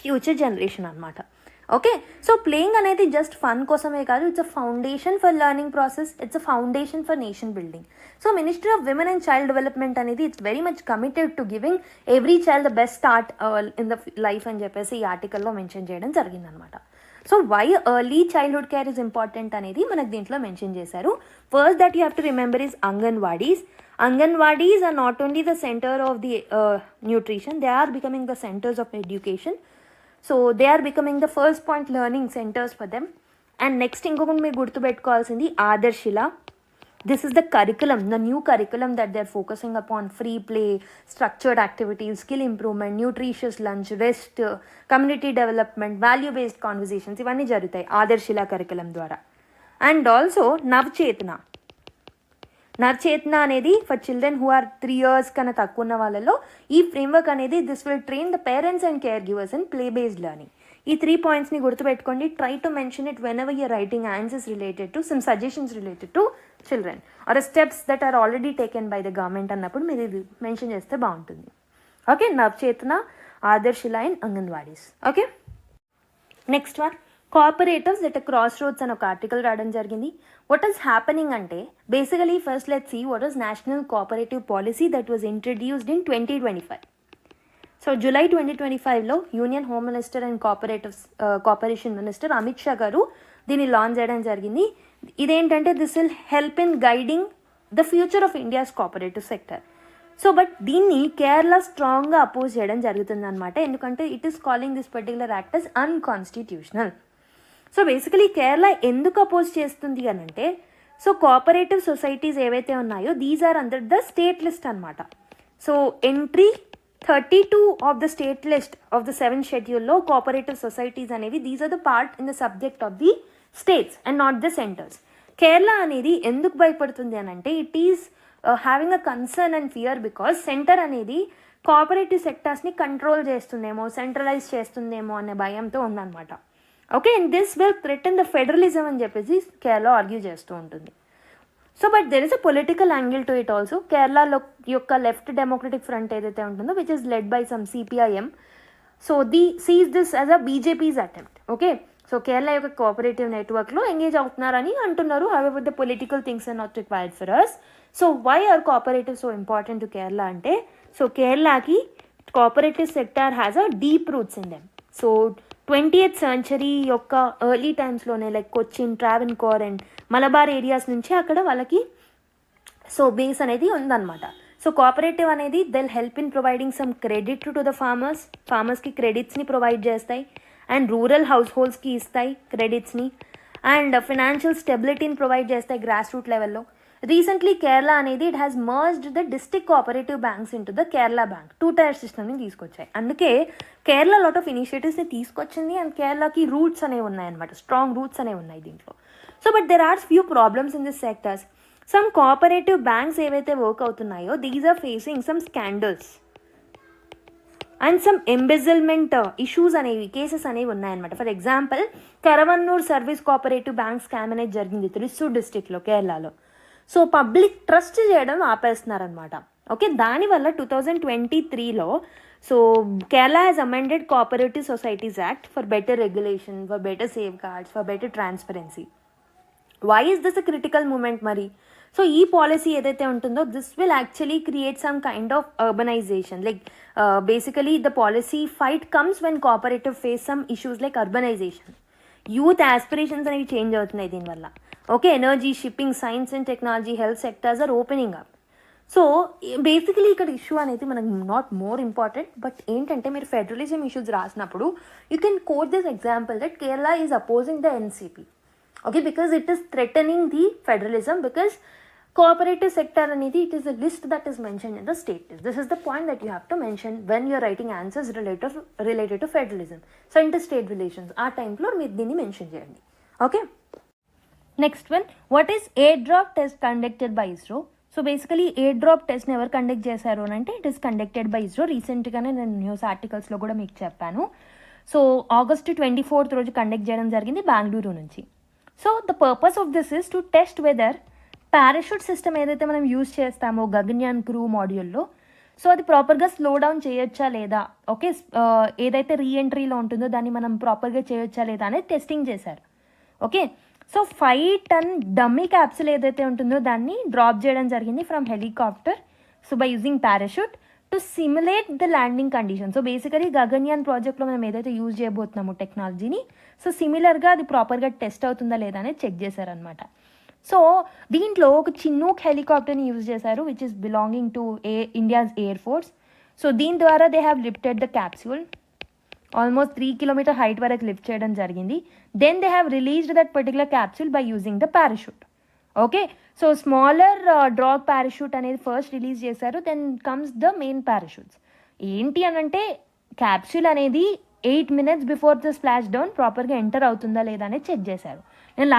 future generation అన్నమాట. Okay, so playing అనేది just fun కోసమే కాదు, it's a foundation for learning process, it's a foundation for nation building. So ministry of women and child development అనేది it's very much committed to giving every child the best start in the life అని చెప్పేసి ఈ ఆర్టికల్లో mention చేయడం జరిగిందనమాట. So why early childhood care is important అనేది మనకు దీంట్లో మెన్షన్ చేశారు. First that you have to remember is anganwadis. Anganwadis are not only the center of the nutrition, they are becoming the centers of education. So they are becoming the first point learning centers for them. And next ఇంకొకటి మీరు గుర్తుపెట్టుకోవాల్సింది ఆదర్శిల. This is the curriculum, the new curriculum that they are focusing upon: free play, structured activities, skill improvement, nutritious lunch, rest, community development, value based conversations, ఇవన్నీ జరుగుతాయి Aadharshila curriculum ద్వారా. And also Navchetana అనేది for children who are 3 years కన్నా తక్కువ ఉన్న వాళ్ళలో ఈ framework అనేది this will train the parents and care givers and play based learning. ఈ 3 pointsని గుర్తుపెట్టుకోండి. Try to mention it whenever you're writing answers related to some suggestions related to children or steps that are already taken by the government అన్నప్పుడు మీరు ఇది mention చేస్తే బాగుంటుంది. Okay, Navchetana, Aadharshila and anganwadis. Okay, next one cooperatives at cross roads అని ఒక article రావడం జరిగింది. What is happening అంటే basically first let's see what is national cooperative policy that was introduced in 2025. So July 2025లో union home minister and cooperation minister Amit Shah గారు దీన్ని launch చేయడం జరిగింది. ఇదేంటంటే this will help in guiding the future of India's cooperative sector. So but దీన్ని కేరళ స్ట్రాంగ్గా oppose చేయడం జరుగుతుంది అనమాట. ఎందుకంటే it is calling this particular act as unconstitutional. So basically Kerala ఎందుకు అపోజ్ చేస్తుంది అని అంటే, సో కోఆపరేటివ్ సొసైటీస్ ఏవైతే ఉన్నాయో these are under the state list అనమాట. So entry 32 of the state list of the 7th షెడ్యూల్లో కోఆపరేటివ్ సొసైటీస్ అనేవి these are the part in the subject of the states and not the centres. Kerala అనేది ఎందుకు భయపడుతుంది అని అంటే it is having a concern and fear because centre అనేది cooperative సెక్టర్స్ని control చేస్తుందేమో, సెంట్రలైజ్ చేస్తుందేమో అనే భయంతో ఉందన్నమాట. Okay, and this will threaten the federalism అని చెప్పేసి కేరళ ఆర్గ్యూ చేస్తూ ఉంటుంది. So but there is a political angle to it also. కేరళలో యొక్క లెఫ్ట్ డెమోక్రటిక్ ఫ్రంట్ ఏదైతే ఉంటుందో which is led by some CPIM. So they sees this as a BJP's attempt. Okay, so Kerala యొక్క cooperative నెట్వర్క్లో engage అవుతున్నారని అంటున్నారు. However the political things are not required for us. So why are cooperative so important to Kerala అంటే, సో కేరళకి cooperative sector has a deep roots in them. So 20th century యొక్క early టైమ్స్లోనే like Cochin, Travancore and Malabar areas నుంచి అక్కడ వాళ్ళకి so base అనేది ఉందన్నమాట. సో కోఆపరేటివ్ అనేది they'll help in providing some credit to the ఫార్మర్స్కి క్రెడిట్స్ని ప్రొవైడ్ చేస్తాయి అండ్ రూరల్ హౌస్ హోల్డ్స్కి ఇస్తాయి క్రెడిట్స్ని అండ్ ఫినాన్షియల్ స్టెబిలిటీని ప్రొవైడ్ చేస్తాయి గ్రాస్ రూట్ లెవెల్లో. రీసెంట్లీ కేరళ అనేది it has merged the district cooperative banks into the Kerala bank. 2-tier సిస్టమ్ని తీసుకొచ్చాయి. అందుకే కేరళ లాట్ ఆఫ్ ఇనిషియేటివ్స్ని తీసుకొచ్చింది అండ్ కేరళకి రూట్స్ అనేవి ఉన్నాయన్నమాట, స్ట్రాంగ్ రూట్స్ అనేవి ఉన్నాయి దీంట్లో. So but there are few problems in this sectors. Some cooperative banks ఏవైతే వర్క్ అవుతున్నాయో these are facing some scandals. And some embezzlement issues అనేవి కేసెస్ అనేవి ఉన్నాయన్నమాట. For example Karuvannur service cooperative bank scam అనేది జరిగింది త్రిశూర్ డిస్ట్రిక్ట్లో, కేరళలో. సో పబ్లిక్ ట్రస్ట్ చేయడం ఆపేస్తున్నారనమాట. ఓకే, దానివల్ల 2023లో so Kerala has amended cooperative societies act for better regulation, for better safe guards, for better transparency. Why is this a critical moment మరి? సో ఈ పాలసీ ఏదైతే ఉంటుందో this will actually create some kind of urbanisation. Like basically the policy fight comes when cooperative face some issues like urbanisation. Youth aspirations అనేవి change అవుతున్నాయి దీనివల్ల. Okay, energy, shipping, science and technology, health sectors are opening up. So basically ఇక్కడ issue అనేది మనకు not more important, but ఏంటంటే మీరు federalism issues రాసినప్పుడు you can coat this example that Kerala is opposing the NCP. Okay, because it is threatening the federalism, because cooperative sector anedi, it is a list that is mentioned in the state list. This is the point that you have to mention when you are writing answers related to federalism. So interstate relations aa time lo meer dini mention cheyandi. Okay, next one, what is airdrop test conducted by ISRO? So basically airdrop test ని ఎవరు conduct చేశారు అని అంటే it is conducted by ISRO. రీసెంట్గానే నేను news ఆర్టికల్స్లో కూడా మీకు చెప్పాను. సో August 24th రోజు కండక్ట్ చేయడం జరిగింది బెంగళూరు నుంచి. So the purpose of this is to test weather parachute system ఏదైతే మనం యూజ్ చేస్తామో గగన్యాన్ క్రూ మాడ్యూల్లో, సో అది ప్రాపర్గా స్లో డౌన్ చేయొచ్చా లేదా, ఓకే, ఏదైతే రీఎంట్రీలో ఉంటుందో దాన్ని మనం ప్రాపర్గా చేయొచ్చా లేదా అనేది టెస్టింగ్ చేశారు. Okay, so 5 ton dummy capsule ఏదైతే ఉంటుందో దాన్ని డ్రాప్ చేయడం జరిగింది from helicopter, so by using parachute to simulate the landing condition. So basically Gaganyaan ప్రాజెక్ట్లో మనం ఏదైతే యూజ్ చేయబోతున్నామో టెక్నాలజీని, సో సిమిలర్గా అది ప్రాపర్గా టెస్ట్ అవుతుందా లేదా అనేది చెక్ చేశారనమాట. సో దీంట్లో ఒక చిన్నూక్ హెలికాప్టర్ని యూజ్ చేశారు which is belonging to India's air force. So దీని ద్వారా they have lifted the capsule almost 3 kilometer height వరకు లిఫ్ట్ చేయడం జరిగింది. Then they have released that particular capsule by using the parachute. Okay, so smaller drag parachute అనేది first release చేశారు, then comes the main parachutes. ఏంటి అని అంటే capsule అనేది 8 minutes before the splash down ప్రాపర్గా ఎంటర్ అవుతుందా లేదా అనేది చెక్ చేశారు. నేను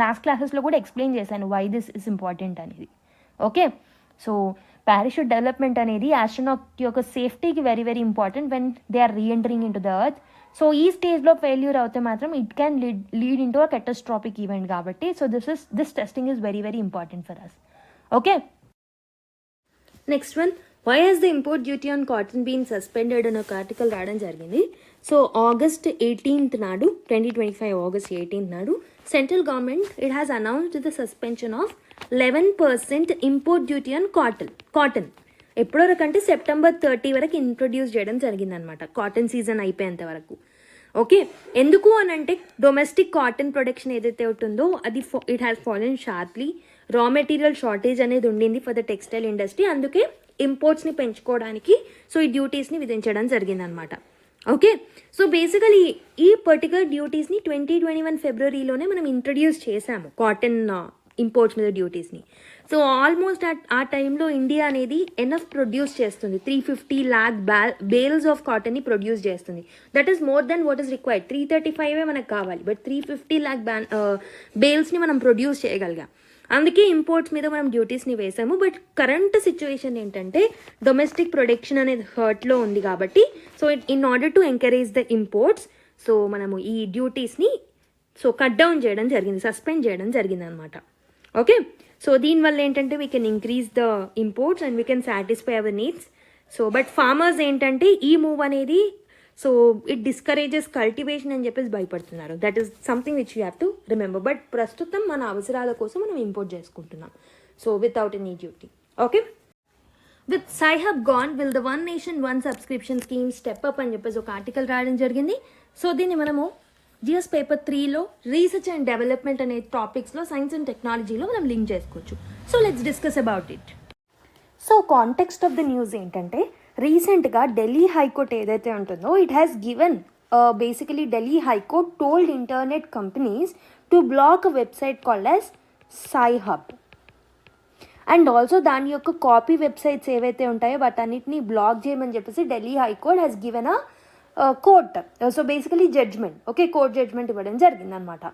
లాస్ట్ క్లాసెస్లో కూడా ఎక్స్ప్లెయిన్ చేశాను వై దిస్ ఇస్ ఇంపార్టెంట్ అనేది. ఓకే, సో పారాషూట్ డెవలప్మెంట్ అనేది ఆస్ట్రోనాట్ యొక్క సేఫ్టీకి very very important when they are reentering in to the earth. So ఈ స్టేజ్లో ఫెయిల్యూర్ అవుతే మాత్రం it can lead in to a catastrophic event కాబట్టి so this testing is very very important for us. Okay, next one, why has the import duty on cotton been suspended అని ఒక article రావడం జరిగింది. So August 18th నాడు 2025 August 18th నాడు central government it has announced the suspension of 11% import duty on cotton. ఎప్పటి వరకు అంటే September 30 వరకు ఇంట్రొడ్యూస్ చేయడం జరిగిందనమాట, కాటన్ సీజన్ అయిపోయేంత వరకు. ఓకే, ఎందుకు అని అంటే డొమెస్టిక్ కాటన్ ప్రొడక్షన్ ఏదైతే ఉంటుందో అది it has fallen sharply. Raw material shortage అనేది ఉండింది ఫర్ ద టెక్స్టైల్ ఇండస్ట్రీ, అందుకే ఇంపోర్ట్స్ని పెంచుకోవడానికి సో ఈ డ్యూటీస్ని విధించడం జరిగిందనమాట. ఓకే, సో బేసికలీ ఈ పర్టికులర్ డ్యూటీస్ని 2021 Februaryలోనే మనం ఇంట్రడ్యూస్ చేసాము కాటన్ ఇంపోర్ట్స్ మీద డ్యూటీస్ని. సో ఆల్మోస్ట్ ఆ టైంలో ఇండియా అనేది ఎనఫ్ ప్రొడ్యూస్ చేస్తుంది, 350 lakh బేల్స్ ఆఫ్ కాటన్ని ప్రొడ్యూస్ చేస్తుంది. That is more than what is required. 335 మనకు కావాలి, బట్ 350 lakh బేల్స్ని మనం ప్రొడ్యూస్ చేయగలిగాం. అందుకే ఇంపోర్ట్స్ మీద మనం డ్యూటీస్ని వేసాము. బట్ కరెంట్ సిచ్యువేషన్ ఏంటంటే డొమెస్టిక్ ప్రొడక్షన్ అనేది హర్ట్లో ఉంది కాబట్టి so in order to encourage the imports so మనము ఈ డ్యూటీస్ని సో కట్ డౌన్ చేయడం జరిగింది, సస్పెండ్ చేయడం జరిగింది అనమాట. ఓకే, సో దీనివల్ల ఏంటంటే we can increase the imports and we can satisfy our needs. So but farmers ఏంటంటే ఈ మూవ్ అనేది సో ఇట్ డిస్కరేజెస్ కల్టివేషన్ అని చెప్పేసి భయపడుతున్నారు. That is something which you have to remember. But ప్రస్తుతం మన అవసరాల కోసం మనం ఇంపోర్ట్ చేసుకుంటున్నాం so without any duty. Okay, with SciHub gone will the one nation one subscription scheme step up అని చెప్పేసి ఒక ఆర్టికల్ రాయడం జరిగింది. సో దీన్ని మనము జిఎస్ పేపర్ 3లో రీసెర్చ్ అండ్ డెవలప్మెంట్ అనే టాపిక్స్లో సైన్స్ అండ్ టెక్నాలజీలో మనం లింక్ చేసుకోవచ్చు. So let's discuss about it. So context of the news ఏంటంటే రీసెంట్గా ఢిల్లీ హైకోర్ట్ ఏదైతే ఉంటుందో it has given basically Delhi high court told internet companies to block a website called as SciHub and also దాని యొక్క copy websites ఏవైతే ఉంటాయో వాటన్నిటిని బ్లాక్ చేయమని చెప్పేసి Delhi high court has given a court so basically judgement. Okay, court judgement ఇవ్వడం జరిగిందనమాట.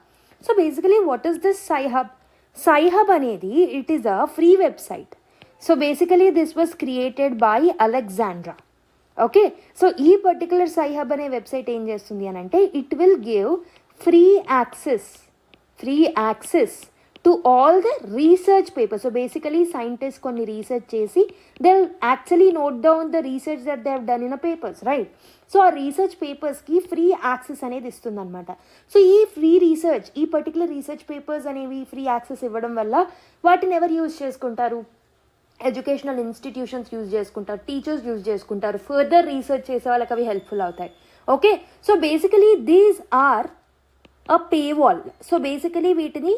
So basically what is this SciHub అనేది it is a free website. So basically this was created by Alexandra. Okay, so ఈ particular SciHub అనే website ఏం చేస్తుంది అని అంటే it will give free access to all the research papers. So basically scientist కొన్ని research చేసి they will actually note down the research that they have done in a papers, right? So ఆ research పేపర్స్కి free access అనేది ఇస్తుంది అనమాట. So ఈ particular research papers అనేవి free access ఇవ్వడం వల్ల వాటిని ఎవరు యూజ్ చేసుకుంటారు? ఎడ్యుకేషనల్ ఇన్స్టిట్యూషన్స్ యూజ్ చేసుకుంటారు, టీచర్స్ యూజ్ చేసుకుంటారు, ఫర్దర్ రీసెర్చ్ చేసే వాళ్ళకి అవి హెల్ప్ఫుల్ అవుతాయి. Okay, so basically these are a paywall. So basically వీటిని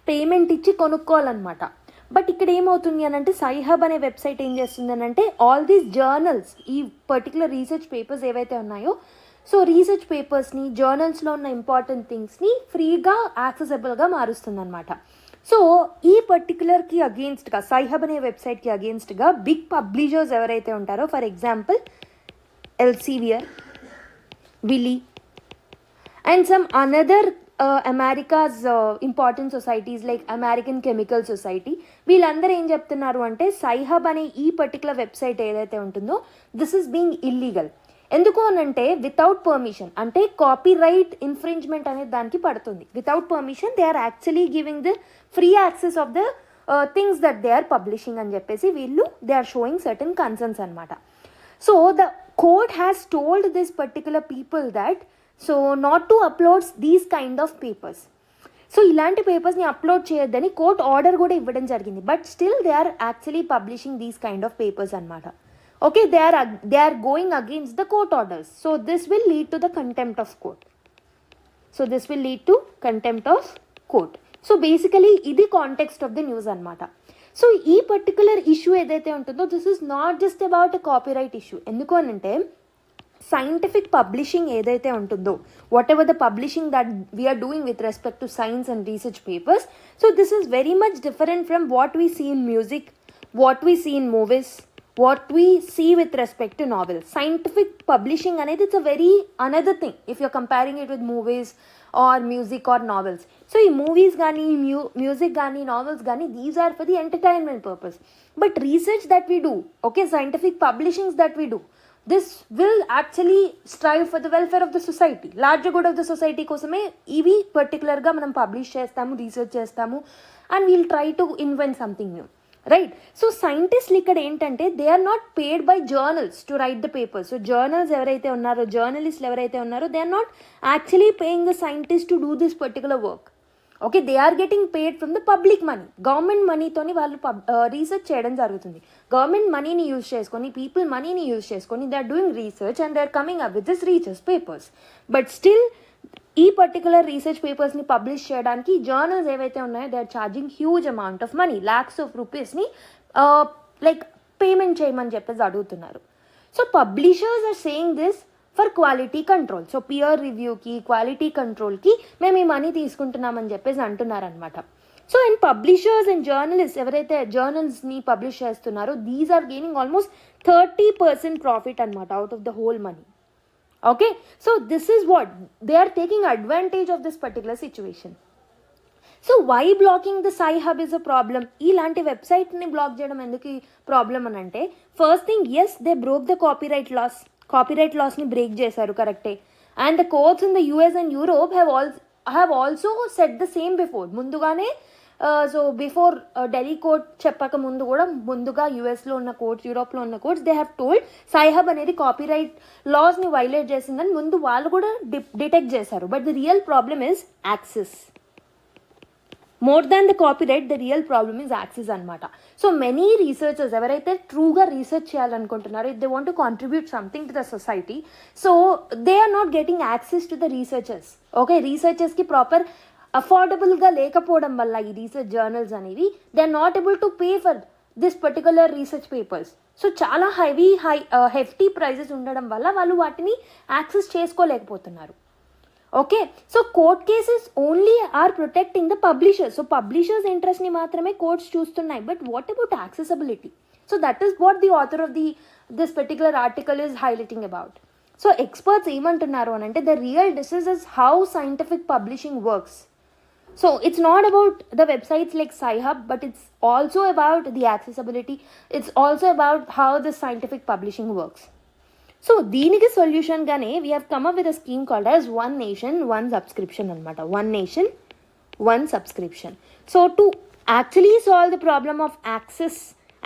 పేమెంట్ ఇచ్చి కొనుక్కోవాలన్నమాట. బట్ ఇక్కడ ఏమవుతుంది అని అంటే సైహబ్ అనే వెబ్సైట్ ఏం చేస్తుంది అని అంటే ఆల్ దీస్ జర్నల్స్, ఈ పర్టికులర్ రీసెర్చ్ పేపర్స్ ఏవైతే ఉన్నాయో, సో రీసెర్చ్ పేపర్స్ని, జర్నల్స్లో ఉన్న ఇంపార్టెంట్ థింగ్స్ని ఫ్రీగా యాక్సెసిబుల్గా మారుస్తుంది అనమాట. సో ఈ పర్టికులర్కి అగేన్స్ట్గా, సైహబ్ అనే వెబ్సైట్కి అగేన్స్ట్గా బిగ్ పబ్లిషర్స్ ఎవరైతే ఉంటారో, for example Elsevier, Wiley and some another America's important societies like American chemical society, వీళ్ళందరూ ఏం చెప్తున్నారు అంటే సైహబ్ అనే ఈ పర్టికులర్ వెబ్సైట్ ఏదైతే ఉంటుందో దిస్ ఈస్ బీయింగ్ ఇల్లీగల్. ఎందుకు అనంటే వితౌట్ పర్మిషన్, అంటే కాపీరైట్ ఇన్ఫ్రింజ్మెంట్ అనేది దానికి పడుతుంది. Without permission they are actually giving the free access of the things that they are publishing అని చెప్పేసి వీళ్ళు they are showing certain concerns అనమాట. So the court has told this particular people that so not to uploads these kind of papers. So ఇలాంటి పేపర్స్ని upload చేయొద్దని court order కూడా ఇవ్వడం జరిగింది. But still they are actually publishing these kind of papers అనమాట. Okay, they are going against the court orders. So this will lead to the contempt of court. So basically ఇది context of the news అనమాట. So ఈ particular issue ఏదైతే ఉంటుందో this is not just about a copyright issue. ఎందుకు అనంటే scientific publishing ఏదైతే ఉంటుందో, whatever the publishing that we are doing with respect to science and research papers, so this is very much different from what we see in music, what we see in movies, what we see with respect to novels. Scientific publishing అనేది it's a very another thing if you're comparing it with movies or music or novels. So ఈ movies కానీ music కానీ novels కానీ these are for the entertainment purpose. But research that we do, okay, scientific publishings that we do, this will actually strive for the welfare of the society, larger good of the society కోసమే ఇవి పర్టికులర్గా మనం publish చేస్తాము, research చేస్తాము, and we'll try to invent something new. Right. So సైంటిస్టులు ఇక్కడ ఏంటంటే they are not paid by journals to write the papers. So జర్నలిస్టులు ఎవరైతే ఉన్నారో they are not actually paying the scientist to do this particular work. Okay, they are getting paid from the public money. Government మనీతోని వాళ్ళు research చేయడం జరుగుతుంది. Government మనీని use చేసుకొని, people మనీని యూజ్ చేసుకొని they are doing research and they are coming up with this research papers. But still ఈ particular research పేపర్స్ని పబ్లిష్ చేయడానికి జర్నల్స్ ఏవైతే ఉన్నాయో they are charging huge amount of money, lakhs of రూపీస్ని లైక్ పేమెంట్ చేయమని చెప్పేసి అడుగుతున్నారు. So publishers are saying this for quality control. So peer రివ్యూకి, క్వాలిటీ కంట్రోల్కి మేము ఈ మనీ తీసుకుంటున్నామని చెప్పేసి అంటున్నారనమాట. So and publishers and journalist ఎవరైతే జర్నల్స్ని పబ్లిష్ చేస్తున్నారో these are gaining almost 30% profit అనమాట out of the whole money. Okay, so this is what they are taking advantage of this particular situation. So why blocking the Sci-Hub is a problem? ఇలాంటి వెబ్సైట్ని black చేయడం ఎందుకు problem అని అంటే, first thing, as they broke the copyright లాస్ని break చేశారు, కరెక్టే. And the courts in the US and Europe have also set the same before. ముందుగానే సో బిఫోర్ ఢిల్లీ కోర్ట్ చెప్పక ముందు కూడా ముందుగా యూఎస్లో ఉన్న కోర్ట్స్, యూరోప్లో ఉన్న courts they have told Sci-Hub అనేది కాపీరైట్ లాస్ని వైలేట్ చేసిందని ముందు వాళ్ళు కూడా డిటెక్ట్ చేశారు. But the real problem is access. More than the copyright, the real problem is access అనమాట. సో మెనీ రీసెర్చర్స్ ఎవరైతే ట్రూగా రీసెర్చ్ చేయాలనుకుంటున్నారో, if they want to contribute something to the society, so they are not getting access to the researchers. Okay, రీసెర్చర్స్కి proper అఫోర్డబుల్గా లేకపోవడం వల్ల ఈ research journals అనేవి they are not able to pay for this particular research papers. So చాలా hefty prices ఉండడం వల్ల వాళ్ళు వాటిని యాక్సెస్ చేసుకోలేకపోతున్నారు. Okay, so court cases only are protecting the publishers. So publishers ఇంట్రెస్ట్ని మాత్రమే కోర్ట్స్ చూస్తున్నాయి. But what about accessibility? So that is what the author of this particular article is highlighting about. So experts ఏమంటున్నారు అని అంటే the real disease is how scientific publishing works. So it's not about the websites like Sci-Hub, but it's also about the accessibility. It's also about how the scientific publishing works. So దీనికి సొల్యూషన్గానే we have come up with a scheme called as one nation one subscription అనమాట. One nation one subscription. So to actually solve the problem of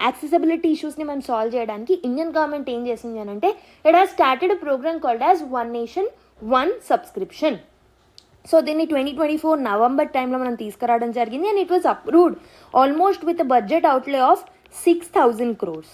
accessibility ఇష్యూస్ని మనం solve చేయడానికి Indian government ఏం చేసింది అని అంటే it has started a programme called as one nation one subscription. So దీన్ని 2024 November టైంలో మనం తీసుకురావడం జరిగింది and it was approved almost with a budget అవుట్లే of 6,000 crores.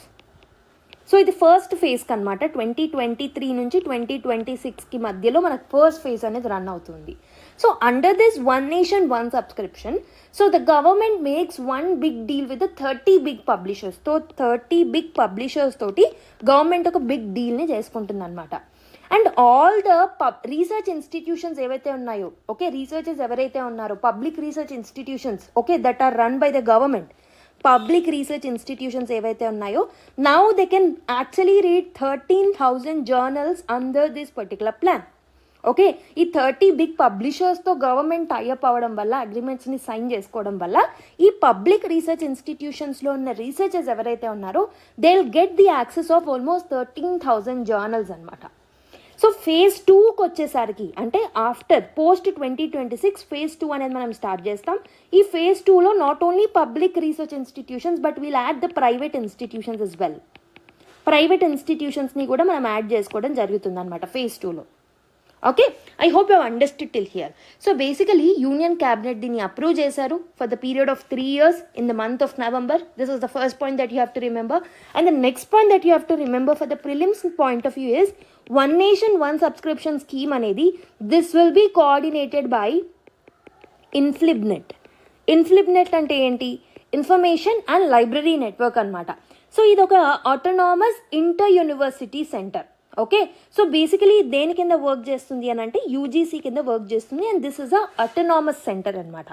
So ఇది ఫస్ట్ ఫేజ్కి అనమాట. 2023 నుంచి 2026కి మధ్యలో మనకు ఫస్ట్ ఫేజ్ అనేది రన్ అవుతుంది. So under this one nation one subscription, so the government makes one big deal with 30 big publishers. తో 30 బిగ్ పబ్లిషర్స్ తోటి గవర్నమెంట్ ఒక బిగ్ డీల్ని చేసుకుంటుంది అనమాట. And all the research institutions ఏవైతే ఉన్నాయో, ఓకే, రీసెర్చర్స్ ఎవరైతే ఉన్నారో, public research institutions, okay, that are run by the government, public research institutions ఏవైతే ఉన్నాయో, now they can actually read 13,000 journals under this particular plan. Okay, ఈ 30 big పబ్లిషర్స్తో government tie up అవ్వడం వల్ల, అగ్రిమెంట్స్ని sign చేసుకోవడం వల్ల, ఈ పబ్లిక్ రీసెర్చ్ ఇన్స్టిట్యూషన్స్లో ఉన్న రీసెర్చర్స్ ఎవరైతే ఉన్నారో they will get the access of almost 13,000 journals అనమాట. సో ఫేజ్ 2కి వచ్చేసరికి అంటే ఆఫ్టర్ పోస్ట్ 2026 ఫేజ్ 2 అనేది మనం స్టార్ట్ చేస్తాం. ఈ ఫేజ్ 2లో not only public research institutions but will add the private institutions as well. Private ఇన్స్టిట్యూషన్స్ని కూడా మనం యాడ్ చేసుకోవడం జరుగుతుంది అనమాట ఫేజ్ 2లో. Okay, I hope you understood till here. So basically union cabinet దీన్ని అప్రూవ్ చేశారు for the period of 3 years in the month of November. This is the first point that you have to remember. And the next point that you have to remember for the prelims point of view is one nation one subscription scheme అనేది this will be coordinated by ఇన్ఫ్లిబ్నెట్ అంటే ఏంటి? Information and library network అనమాట. So ఇది ఒక autonomous inter university centre. Okay, so basically దేని కింద work చేస్తుంది అని అంటే యూజీసీ కింద వర్క్ చేస్తుంది and this is a autonomous centre అనమాట.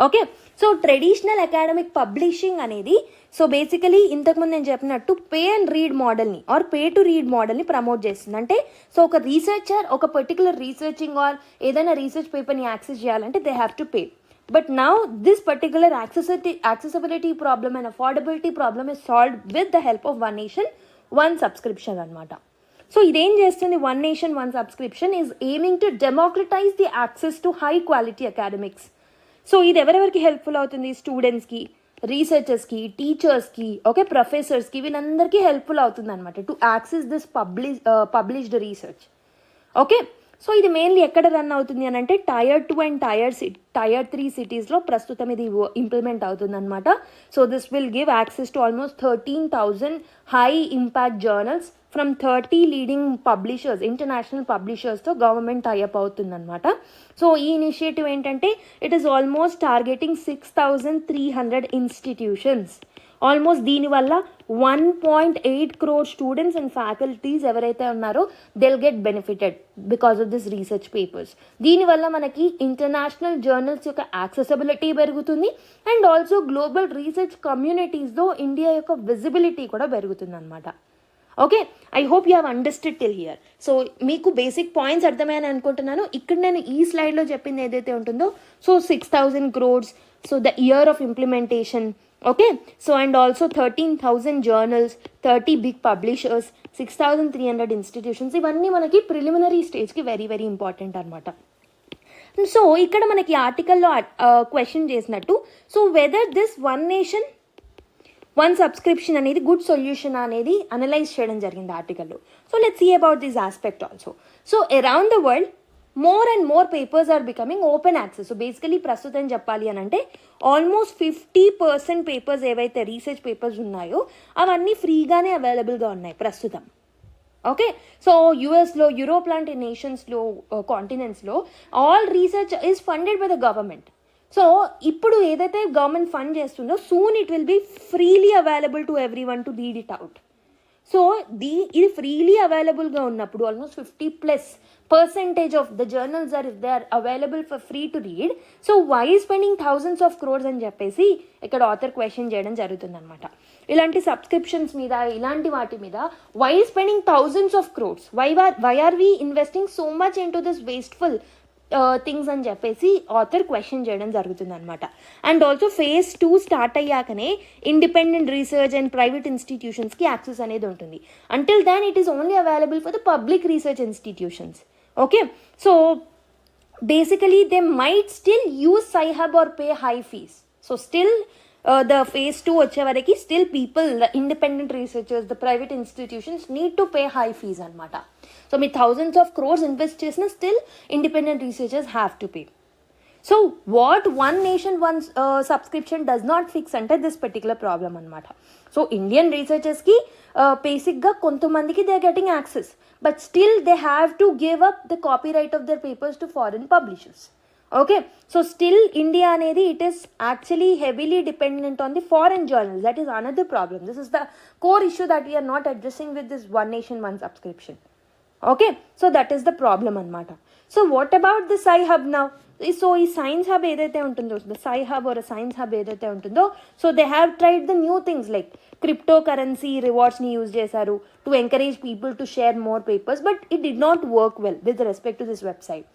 Okay, so traditional academic publishing అనేది, సో బేసికలీ ఇంతకుముందు నేను చెప్పినట్టు పే అండ్ రీడ్ మోడల్ని ఆర్ పే టు రీడ్ మోడల్ని ప్రమోట్ చేస్తుంది. అంటే సో ఒక రీసెర్చర్ ఒక పర్టికులర్ రీసెర్చింగ్ ఆర్ ఏదైనా రీసెర్చ్ పేపర్ని యాక్సెస్ చేయాలంటే they have to pay. But now this particular accessibility problem and affordability problem is solved with the help of one nation one subscription అనమాట. So ఇదేం చేస్తుంది? One nation one subscription is aiming to democratise the access to high quality academics. So ఇది ఎవరెవరికి helpful అవుతుంది? స్టూడెంట్స్కి, రీసెర్చర్స్కి, టీచర్స్కి, okay, ప్రొఫెసర్స్కి, వీళ్ళందరికీ helpful అవుతుంది అనమాట to access this published research. Okay, so ఇది మెయిన్లీ ఎక్కడ రన్ అవుతుంది అని అంటే టైర్ 2 అండ్ టైర్ 3 సిటీస్లో ప్రస్తుతం ఇది ఇంప్లిమెంట్ అవుతుంది అనమాట. So this will give access to almost 13,000 high impact journals from 30 leading publishers, international పబ్లిషర్స్తో గవర్నమెంట్ టైఅప్ అవుతుంది అనమాట. సో ఈ ఇనిషియేటివ్ ఏంటంటే it is almost targeting 6,300 institutions. Almost దీనివల్ల 1.8 crore స్టూడెంట్స్ అండ్ ఫ్యాకల్టీస్ ఎవరైతే ఉన్నారో they'll get benefited because of this research papers. దీనివల్ల మనకి ఇంటర్నేషనల్ జర్నల్స్ యొక్క యాక్సెసిబిలిటీ పెరుగుతుంది అండ్ ఆల్సో గ్లోబల్ రీసెర్చ్ కమ్యూనిటీస్లో ఇండియా యొక్క విజిబిలిటీ కూడా పెరుగుతుంది అనమాట. Okay, I hope you have understood till here. So మీకు బేసిక్ పాయింట్స్ అర్థమయ్యని అనుకుంటున్నాను. ఇక్కడ నేను ఈ స్లైడ్లో చెప్పింది ఏదైతే ఉంటుందో, so 6,000 crores, so the year of implementation, okay, so and also 13,000 journals, 30 big publishers, 6,300 institutions, ఇవన్నీ మనకి ప్రిలిమినరీ స్టేజ్కి వెరీ వెరీ ఇంపార్టెంట్ అనమాట. సో ఇక్కడ మనకి ఆర్టికల్లో క్వశ్చన్ చేసినట్టు, so whether this one nation one subscription అనేది గుడ్ సొల్యూషన్ అనేది అనలైజ్ చేయడం జరిగింది ఆర్టికల్లో. So let's see about this aspect also. So around the world more and more papers are becoming open access. So basically ప్రస్తుతం చెప్పాలి అని అంటే almost 50% papers ఏవైతే రీసెర్చ్ పేపర్స్ ఉన్నాయో అవన్నీ ఫ్రీగానే అవైలబుల్గా ఉన్నాయి ప్రస్తుతం. ఓకే, సో యూఎస్లో, యూరోప్ లాంటి నేషన్స్లో, కాంటినెంట్స్లో all research is funded by the government. So ఇప్పుడు ఏదైతే గవర్నమెంట్ ఫండ్ చేస్తుందో soon it will be freely available to everyone to read it out. So ఇది ఫ్రీలీ అవైలబుల్గా ఉన్నప్పుడు almost 50+% of the journals are they are available for free to read. So why spending thousands of crores అని చెప్పేసి ఇక్కడ author question చేయడం జరుగుతుంది అనమాట. ఇలాంటి సబ్స్క్రిప్షన్స్ మీద, ఇలాంటి వాటి మీద why spending thousands of crores, why are we investing so much in to this wasteful things అని చెప్పేసి ఆథర్ క్వశ్చన్ చేయడం జరుగుతుంది అనమాట. అండ్ ఆల్సో phase 2 స్టార్ట్ అయ్యాకనే ఇండిపెండెంట్ రీసెర్చ్ అండ్ ప్రైవేట్ ఇన్స్టిట్యూషన్స్కి యాక్సెస్ అనేది ఉంటుంది. Until then it is only available for the public research institutions. Okay, so basically they might still use Sci-Hub or pay high fees. So still the phase 2 వచ్చే వరకు still people, the independent researchers, the private institutions need to pay high fees అనమాట. So me thousands of crores invest చేసిన still independent researchers have to pay. So what one nation one subscription does not fix అంటే this particular problem అనమాట. So Indian researchersకి బేసిక్గా కొంతమందికి they are getting access, but still they have to give up the copyright of their papers to foreign publishers. Okay, so still India అనేది it is actually heavily dependent on the foreign journals. That is another problem. This is the core issue that we are not addressing with this one nation one subscription. Okay, so that is the problem అనమాట. So what about the Sci-Hub now? So ఈ science hub ఏదైతే ఉంటుందో, the Sci-Hub or science hub ఏదైతే ఉంటుందో, so they have tried the new things like cryptocurrency రివార్డ్స్ని use చేశారు to encourage people to share more papers, but it did not work well with respect to this website.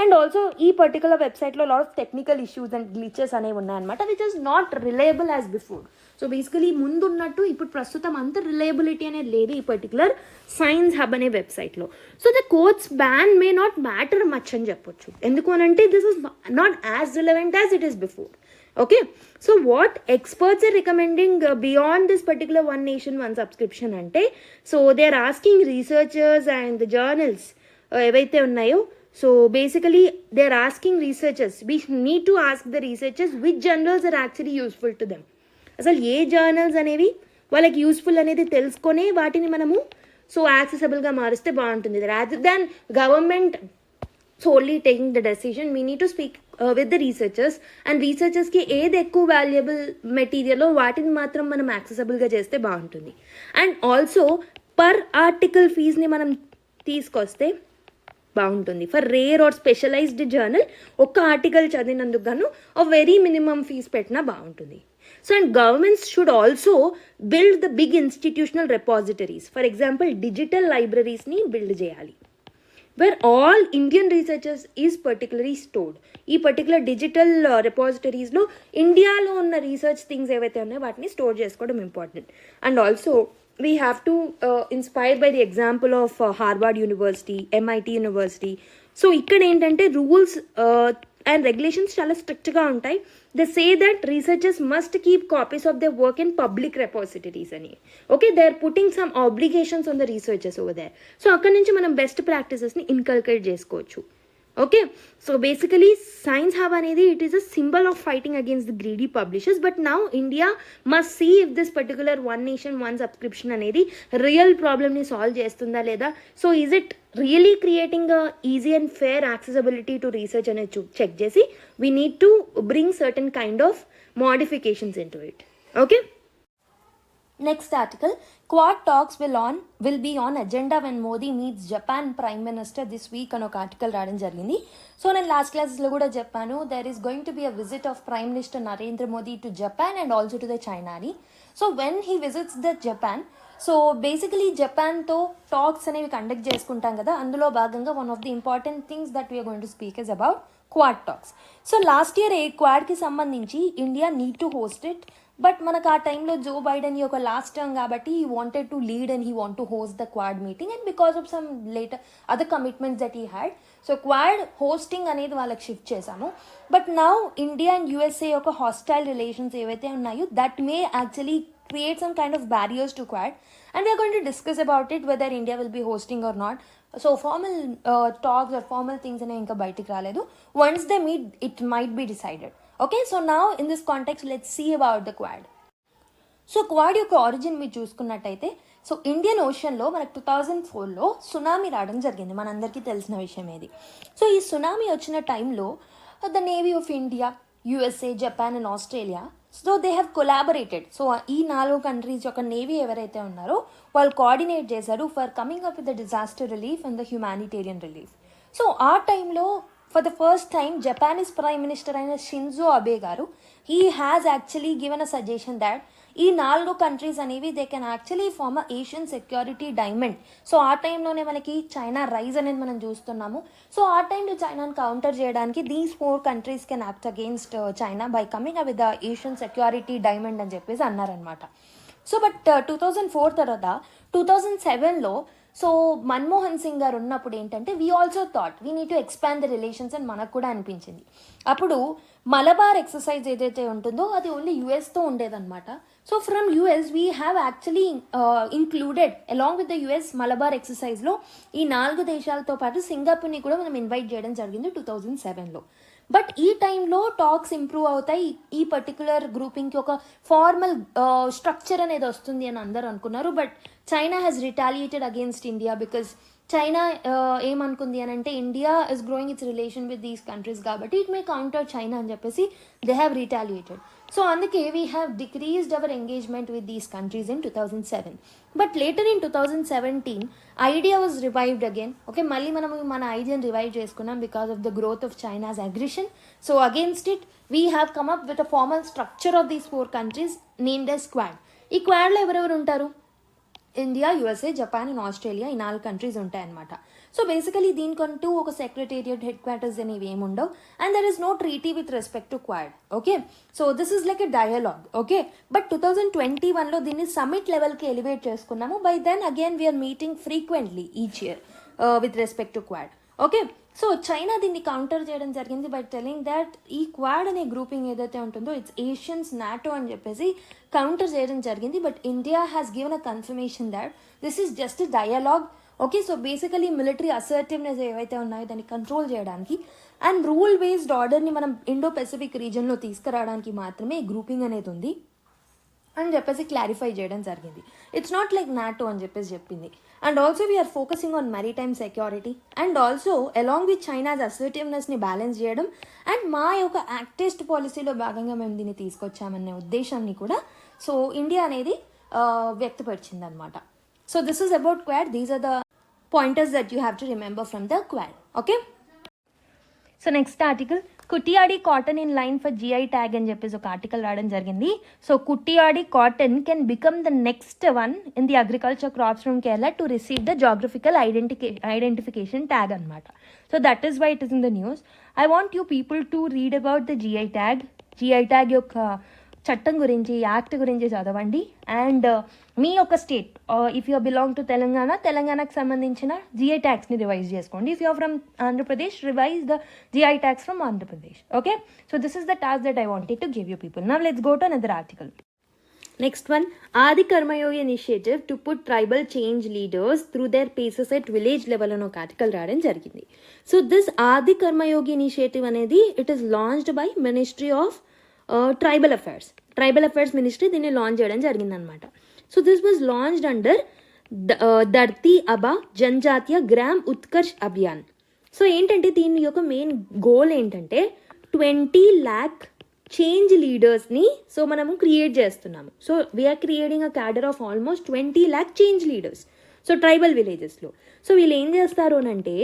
And also ఈ particular వెబ్సైట్లో lot of technical issues and glitches అనేవి ఉన్నాయన్నమాట, which is not reliable as before. So basically ముందు ఉన్నట్టు ఇప్పుడు ప్రస్తుతం అంత reliability అనేది లేదు ఈ పర్టికులర్ సైన్స్ హబ్ అనే వెబ్సైట్లో. So the courts ban may not matter much అని చెప్పొచ్చు. ఎందుకు అని అంటే this is not as relevant as it is before. Okay, so what experts are recommending beyond this particular one nation one subscription ante, so they are asking researchers and the journals evaithe unnayo, so basically they are asking researchers, we need to ask the researchers which journals are actually useful to them. అసలు ఏ journals అనేవి వాళ్ళకి useful అనేది తెలుసుకొని వాటిని మనము so యాక్సెసిబుల్గా మారిస్తే బాగుంటుంది. Rather than government solely taking the decision, we need to speak with the researchers, and researchersకి ఏది ఎక్కువ వాల్యుబుల్ మెటీరియల్ వాటిని మాత్రం మనం యాక్సెసిబుల్గా చేస్తే బాగుంటుంది. అండ్ ఆల్సో పర్ ఆర్టికల్ ఫీజ్ని మనం తీసుకొస్తే బాగుంటుంది. For rare or specialised journal ఒక్క ఆర్టికల్ చదివినందుకు గాను ఒక వెరీ మినిమం ఫీజ్ పెట్టినా బాగుంటుంది. So and governments should also build the big institutional repositories. For example digital లైబ్రరీస్ని బిల్డ్ చేయాలి where all Indian researchers is particularly stored. ఈ పర్టికులర్ డిజిటల్ రెపాజిటరీస్లో ఇండియాలో ఉన్న రీసెర్చ్ థింగ్స్ ఏవైతే ఉన్నాయో వాటిని స్టోర్ చేసుకోవడం important. And also we have to inspired by the example of Harvard university, MIT university. So ఇక్కడ ఏంటంటే రూల్స్ అండ్ రెగ్యులేషన్స్ చాలా స్ట్రిక్ట్గా ఉంటాయి. They say that researchers must keep copies of their work in public repositories అని. Okay, they are putting some obligations on the researchers over there. So అక్కడ నుంచి మనం best ప్రాక్టీసెస్ని ఇన్కల్కేట్ చేసుకోవచ్చు. Okay, so basically science hub అనేది it is a symbol of fighting against the greedy publishers, but now India must see if this particular one nation one subscription అనేది real ప్రాబ్లమ్ని solve చేస్తుందా లేదా. So is it really creating a easy and fair accessibility to research అనేది check చేసి we need to bring certain kind of modifications in to it. Okay, next article, Quad talks will be on agenda when Modi meets Japan Prime Minister this week అని ఒక article రావడం జరిగింది. So నేను last క్లాసెస్లో కూడా చెప్పాను, there is going to be a visit of Prime Minister Narendra Modi to Japan and also to the China అని. So when he visits the Japan, so basically జపాన్తో టాక్స్ అనేవి conduct చేసుకుంటాం కదా, అందులో భాగంగా one of the important things that we're going to speak is about Quad talks. So last year క్వాడ్కి సంబంధించి India need to host it, but మనకు ఆ టైంలో జో బైడెన్ యొక్క లాస్ట్ టర్మ్ కాబట్టి he wanted to lead and he want to host the Quad meeting, and because of some later other commitments that he had, so quad hosting అనేది వాళ్ళకి shift చేశాము. But now India and USA యొక్క hostile relations ఏవైతే ఉన్నాయో that may actually create some kind of barriers to Quad, and we are going to discuss about it whether India will be hosting or not. So formal talks or formal things ane inka bayitiki raledu. Once they meet, it might be decided. Okay, so now in this context let's see about the Quad. So Quad యొక్క origin మీరు చూసుకున్నట్టయితే, so Indian ఓషన్లో మనకు 2004లో tsunami రావడం జరిగింది, మనందరికీ తెలిసిన విషయం ఏది. సో ఈ సునామీ వచ్చిన టైంలో the navy of India, USA, Japan and Australia, so they have collaborated. So ఈ 4 కంట్రీస్ యొక్క నేవీ ఎవరైతే ఉన్నారో వాళ్ళు కోఆర్డినేట్ చేశారు for coming up with the disaster relief and the humanitarian relief. So ఆ టైంలో for the first time Japanese prime minister అయిన Shinzo Abe గారు, he has actually given a suggestion that ఈ 4 కంట్రీస్ అనేవి they can actually form a Asian security diamond. So ఆ టైంలోనే మనకి China rise అనేది మనం చూస్తున్నాము. సో ఆ టైంలో చైనాని కౌంటర్ చేయడానికి these 4 countries can act against China by coming up with the Asian security diamond అని చెప్పేసి అన్నారనమాట. సో బట్ 2004 తర్వాత 2007లో సో మన్మోహన్ సింగ్ గారు ఉన్నప్పుడు ఏంటంటే we also thought we need to expand the relations అని మనకు కూడా అనిపించింది. అప్పుడు మలబార్ ఎక్సర్సైజ్ ఏదైతే ఉంటుందో అది ఓన్లీ యుఎస్తో ఉండేదన్నమాట. So from US we have actually included along with the US Malabar ఎక్సర్సైజ్లో ఈ 4 దేశాలతో పాటు సింగపూర్ని కూడా మనం ఇన్వైట్ చేయడం జరిగింది 2007లో. బట్ ఈ టైంలో టాక్స్ ఇంప్రూవ్ అవుతాయి, ఈ పర్టికులర్ గ్రూపింగ్కి ఒక ఫార్మల్ స్ట్రక్చర్ అనేది వస్తుంది అని అందరూ అనుకున్నారు. But China has retaliated against India because China ఏమనుకుంది అని అంటే India is growing its relation with these countries కాబట్టి ఇట్ మే కౌంటర్ చైనా అని చెప్పేసి దే హ్యావ్ రిటాలియేటెడ్. సో అందుకే we have decreased our engagement with these countries in 2007. But later in 2017 idea was revived again. Okay, మళ్ళీ మనం మన ఐడియాని revive చేసుకున్నాం because of the growth of China's aggression. So against it we have come up with a formal structure of these 4 countries named as Quad. ఈ క్వాడ్లో ఎవరెవరు ఉంటారు? India, USA, Japan and Australia, ఈ 4 కంట్రీస్ ఉంటాయన్నమాట. So basically దీనికంటూ ఒక secretariat head quarters అనేవి ఏమి ఉండవు and there is no treaty with respect to Quad. Okay, so this is like a dialogue. Okay, but 2021లో దీన్ని సమిట్ లెవెల్కి ఎలివేట్ చేసుకున్నాము. By then again we're meeting frequently each year with respect to Quad. Okay, so China దీన్ని కౌంటర్ చేయడం జరిగింది by telling that ఈ Quad అనే గ్రూపింగ్ ఏదైతే ఉంటుందో ఇట్స్ ఏషియన్స్ నాటో అని చెప్పేసి కౌంటర్ చేయడం జరిగింది. But India has given a confirmation that this is just dialogue. Okay, so basically military assertiveness ఏవైతే ఉన్నాయో దాన్ని కంట్రోల్ చేయడానికి అండ్ రూల్ బేస్డ్ ఆర్డర్ని మనం ఇండో పెసిఫిక్ రీజన్లో తీసుకురావడానికి మాత్రమే ఈ గ్రూపింగ్ అనేది ఉంది అని చెప్పేసి క్లారిఫై చేయడం జరిగింది. ఇట్స్ నాట్ లైక్ నాటో అని చెప్పేసి చెప్పింది. And also we're focusing on maritime security and also along with China's అసర్టివ్నెస్ని బ్యాలెన్స్ చేయడం అండ్ మా యొక్క యాక్టెస్ట్ పాలసీలో భాగంగా మేము దీన్ని తీసుకొచ్చామనే ఉద్దేశాన్ని కూడా సో ఇండియా అనేది వ్యక్తపరిచింది అనమాట. So this is about Quad. These are the pointers that you have to remember from the Quad. Okay, so next article Kuttiyadi cotton in line for GI tag అని చెప్పేసి ఒక ఆర్టికల్ రావడం జరిగింది. So Kuttiyadi cotton can become the next one in the agriculture crops from Kerala to receive the geographical identification tag అనమాట. So that is why it is in the news. I want you people to read about the GI tag. GI tag యొక్క చట్టం గురించి, act గురించి చదవండి. And మీ యొక్క state if you belong to తెలంగాణకు సంబంధించిన GI ట్యాక్స్ని revise చేసుకోండి. If you from Andhra Pradesh, revise the GI tax from Andhra Pradesh. Okay, so this is the task that I wanted to give you people. Now let's go to another article. Next one, Adi Karmayogi initiative to put tribal change leaders through their paces at village level అని ఒక article రావడం జరిగింది. So this Adi Karmayogi initiative అనేది it is launched by ministry of tribal affairs ministry దీన్ని launch చేయడం జరిగిందనమాట. So this was launched under Dharti Aba Janjatiya Gram Utkarsh Abhiyan. So ఏంటంటే దీని యొక్క మెయిన్ గోల్ ఏంటంటే 20 lakh చేంజ్ లీడర్స్ని సో మనము క్రియేట్ చేస్తున్నాము. So we are creating a cadre of almost 20 lakh change leaders so tribal విలేజెస్లో. సో వీళ్ళు ఏం చేస్తారు అని అంటే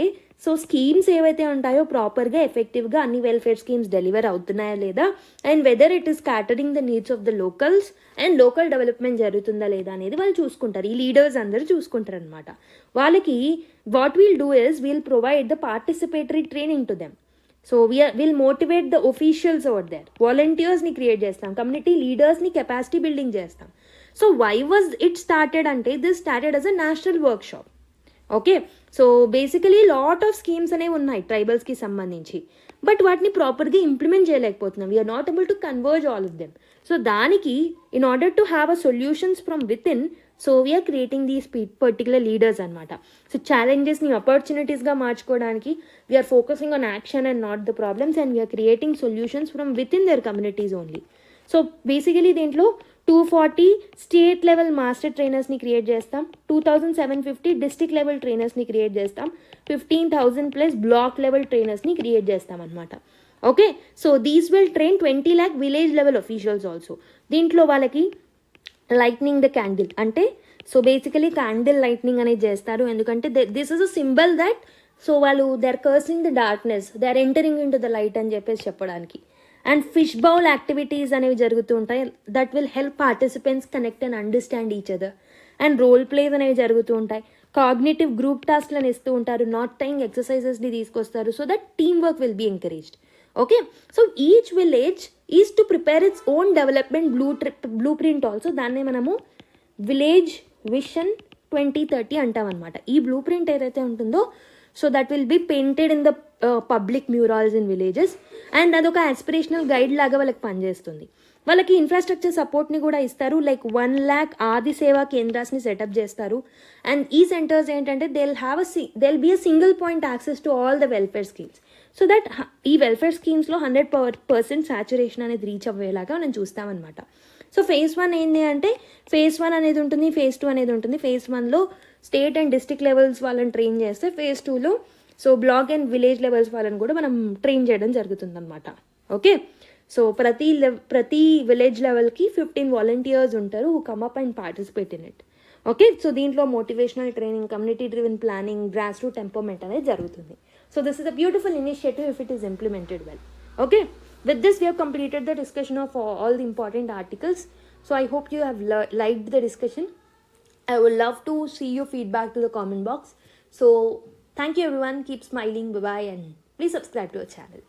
సో స్కీమ్స్ ఏవైతే ఉంటాయో ప్రాపర్గా ఎఫెక్టివ్గా అన్ని వెల్ఫేర్ స్కీమ్స్ డెలివర్ అవుతున్నాయా లేదా and whether it is catering the needs of the locals and local development జరుగుతుందా లేదా అనేది వాళ్ళు చూసుకుంటారు. ఈ లీడర్స్ అందరూ చూసుకుంటారు అనమాట. వాళ్ళకి what we'll do is we'll provide the participatory training to them. So will motivate the officials over there, వాలంటీర్స్ని క్రియేట్ చేస్తాం, కమ్యూనిటీ లీడర్స్ని కెపాసిటీ బిల్డింగ్ చేస్తాం. So why was it started అంటే this started as a national workshop. Okay, so basically lot of schemes అనేవి ఉన్నాయి ట్రైబల్స్కి సంబంధించి, but వాటిని ప్రాపర్గా ఇంప్లిమెంట్ చేయలేకపోతున్నాం. We're not able to converge all of them. So దానికి in order to have a solutions from with in so we are creating these particular leaders అనమాట. So ఛాలెంజెస్ని ఆపర్చునిటీస్గా మార్చుకోవడానికి we are focusing on action and not the problems and we are creating solutions from with in their communities only. So basically దీంట్లో 240 state level master ట్రైనర్స్ని create చేస్తాం, 2750 district level ట్రైనర్స్ని create చేస్తాం, 15,000+ block level ట్రైనర్స్ని create చేస్తాం అనమాట. Okay, so these will train 20 lakh village level officials also. దీంట్లో వాళ్ళకి lightning the candle అంటే so basically candle lightning అనేది చేస్తారు. ఎందుకంటే this is a symbol that so వాళ్ళు they are cursing the darkness, they are entering in to the light అని చెప్పేసి చెప్పడానికి. అండ్ ఫిష్ బౌల్ యాక్టివిటీస్ అనేవి జరుగుతూ ఉంటాయి. That will help participants connect and understand each other. And role plays అనేవి జరుగుతూ ఉంటాయి. కాగ్నిటివ్ గ్రూప్ టాస్క్లను ఇస్తూ ఉంటారు. నాట్ టైంగ్ ఎక్సర్సైజెస్ని తీసుకొస్తారు. So that team work will be encouraged. Okay, so each village is to prepare its own development blue print also. దాన్నే మనము విలేజ్ విషన్ 2030 అంటాం అనమాట. ఈ బ్లూ ప్రింట్ ఏదైతే ఉంటుందో so that will be painted in the public murals in villages. And అదొక aspirational guide లాగా వాళ్ళకి పనిచేస్తుంది. వాళ్ళకి ఇన్ఫ్రాస్ట్రక్చర్ సపోర్ట్ని కూడా ఇస్తారు. లైక్ 1 lakh ఆది సేవా కేంద్రాస్ని సెటప్ చేస్తారు. అండ్ ఈ సెంటర్స్ ఏంటంటే they will be a single point access to all the welfare schemes. So that ఈ వెల్ఫేర్ స్కీమ్స్లో 100% సాచురేషన్ అనేది రీచ్ అవ్వేలాగా మనం చూస్తామన్నమాట. సో phase 1 ఏంటి అంటే phase 1 అనేది ఉంటుంది, phase 2 అనేది ఉంటుంది. phase 1లో స్టేట్ అండ్ డిస్ట్రిక్ట్ లెవెల్స్ వాళ్ళని ట్రైన్ చేస్తే phase 2లో so block and village levels వాళ్ళని కూడా మనం ట్రైన్ చేయడం జరుగుతుంది అనమాట. ఓకే, సో ప్రతి విలేజ్ లెవెల్కి 15 వాలంటీర్స్ ఉంటారు who come up and participate in it. Okay, so దీంట్లో motivational training, community driven planning, grass root empowerment అనేది జరుగుతుంది. So this is a beautiful initiative if it is implemented well. Okay, with this we have completed the discussion of all the important articles. So I hope you have liked the discussion. I would love to see your feedback to the comment box. So thank you everyone, keep smiling, bye bye, and please subscribe to our channel.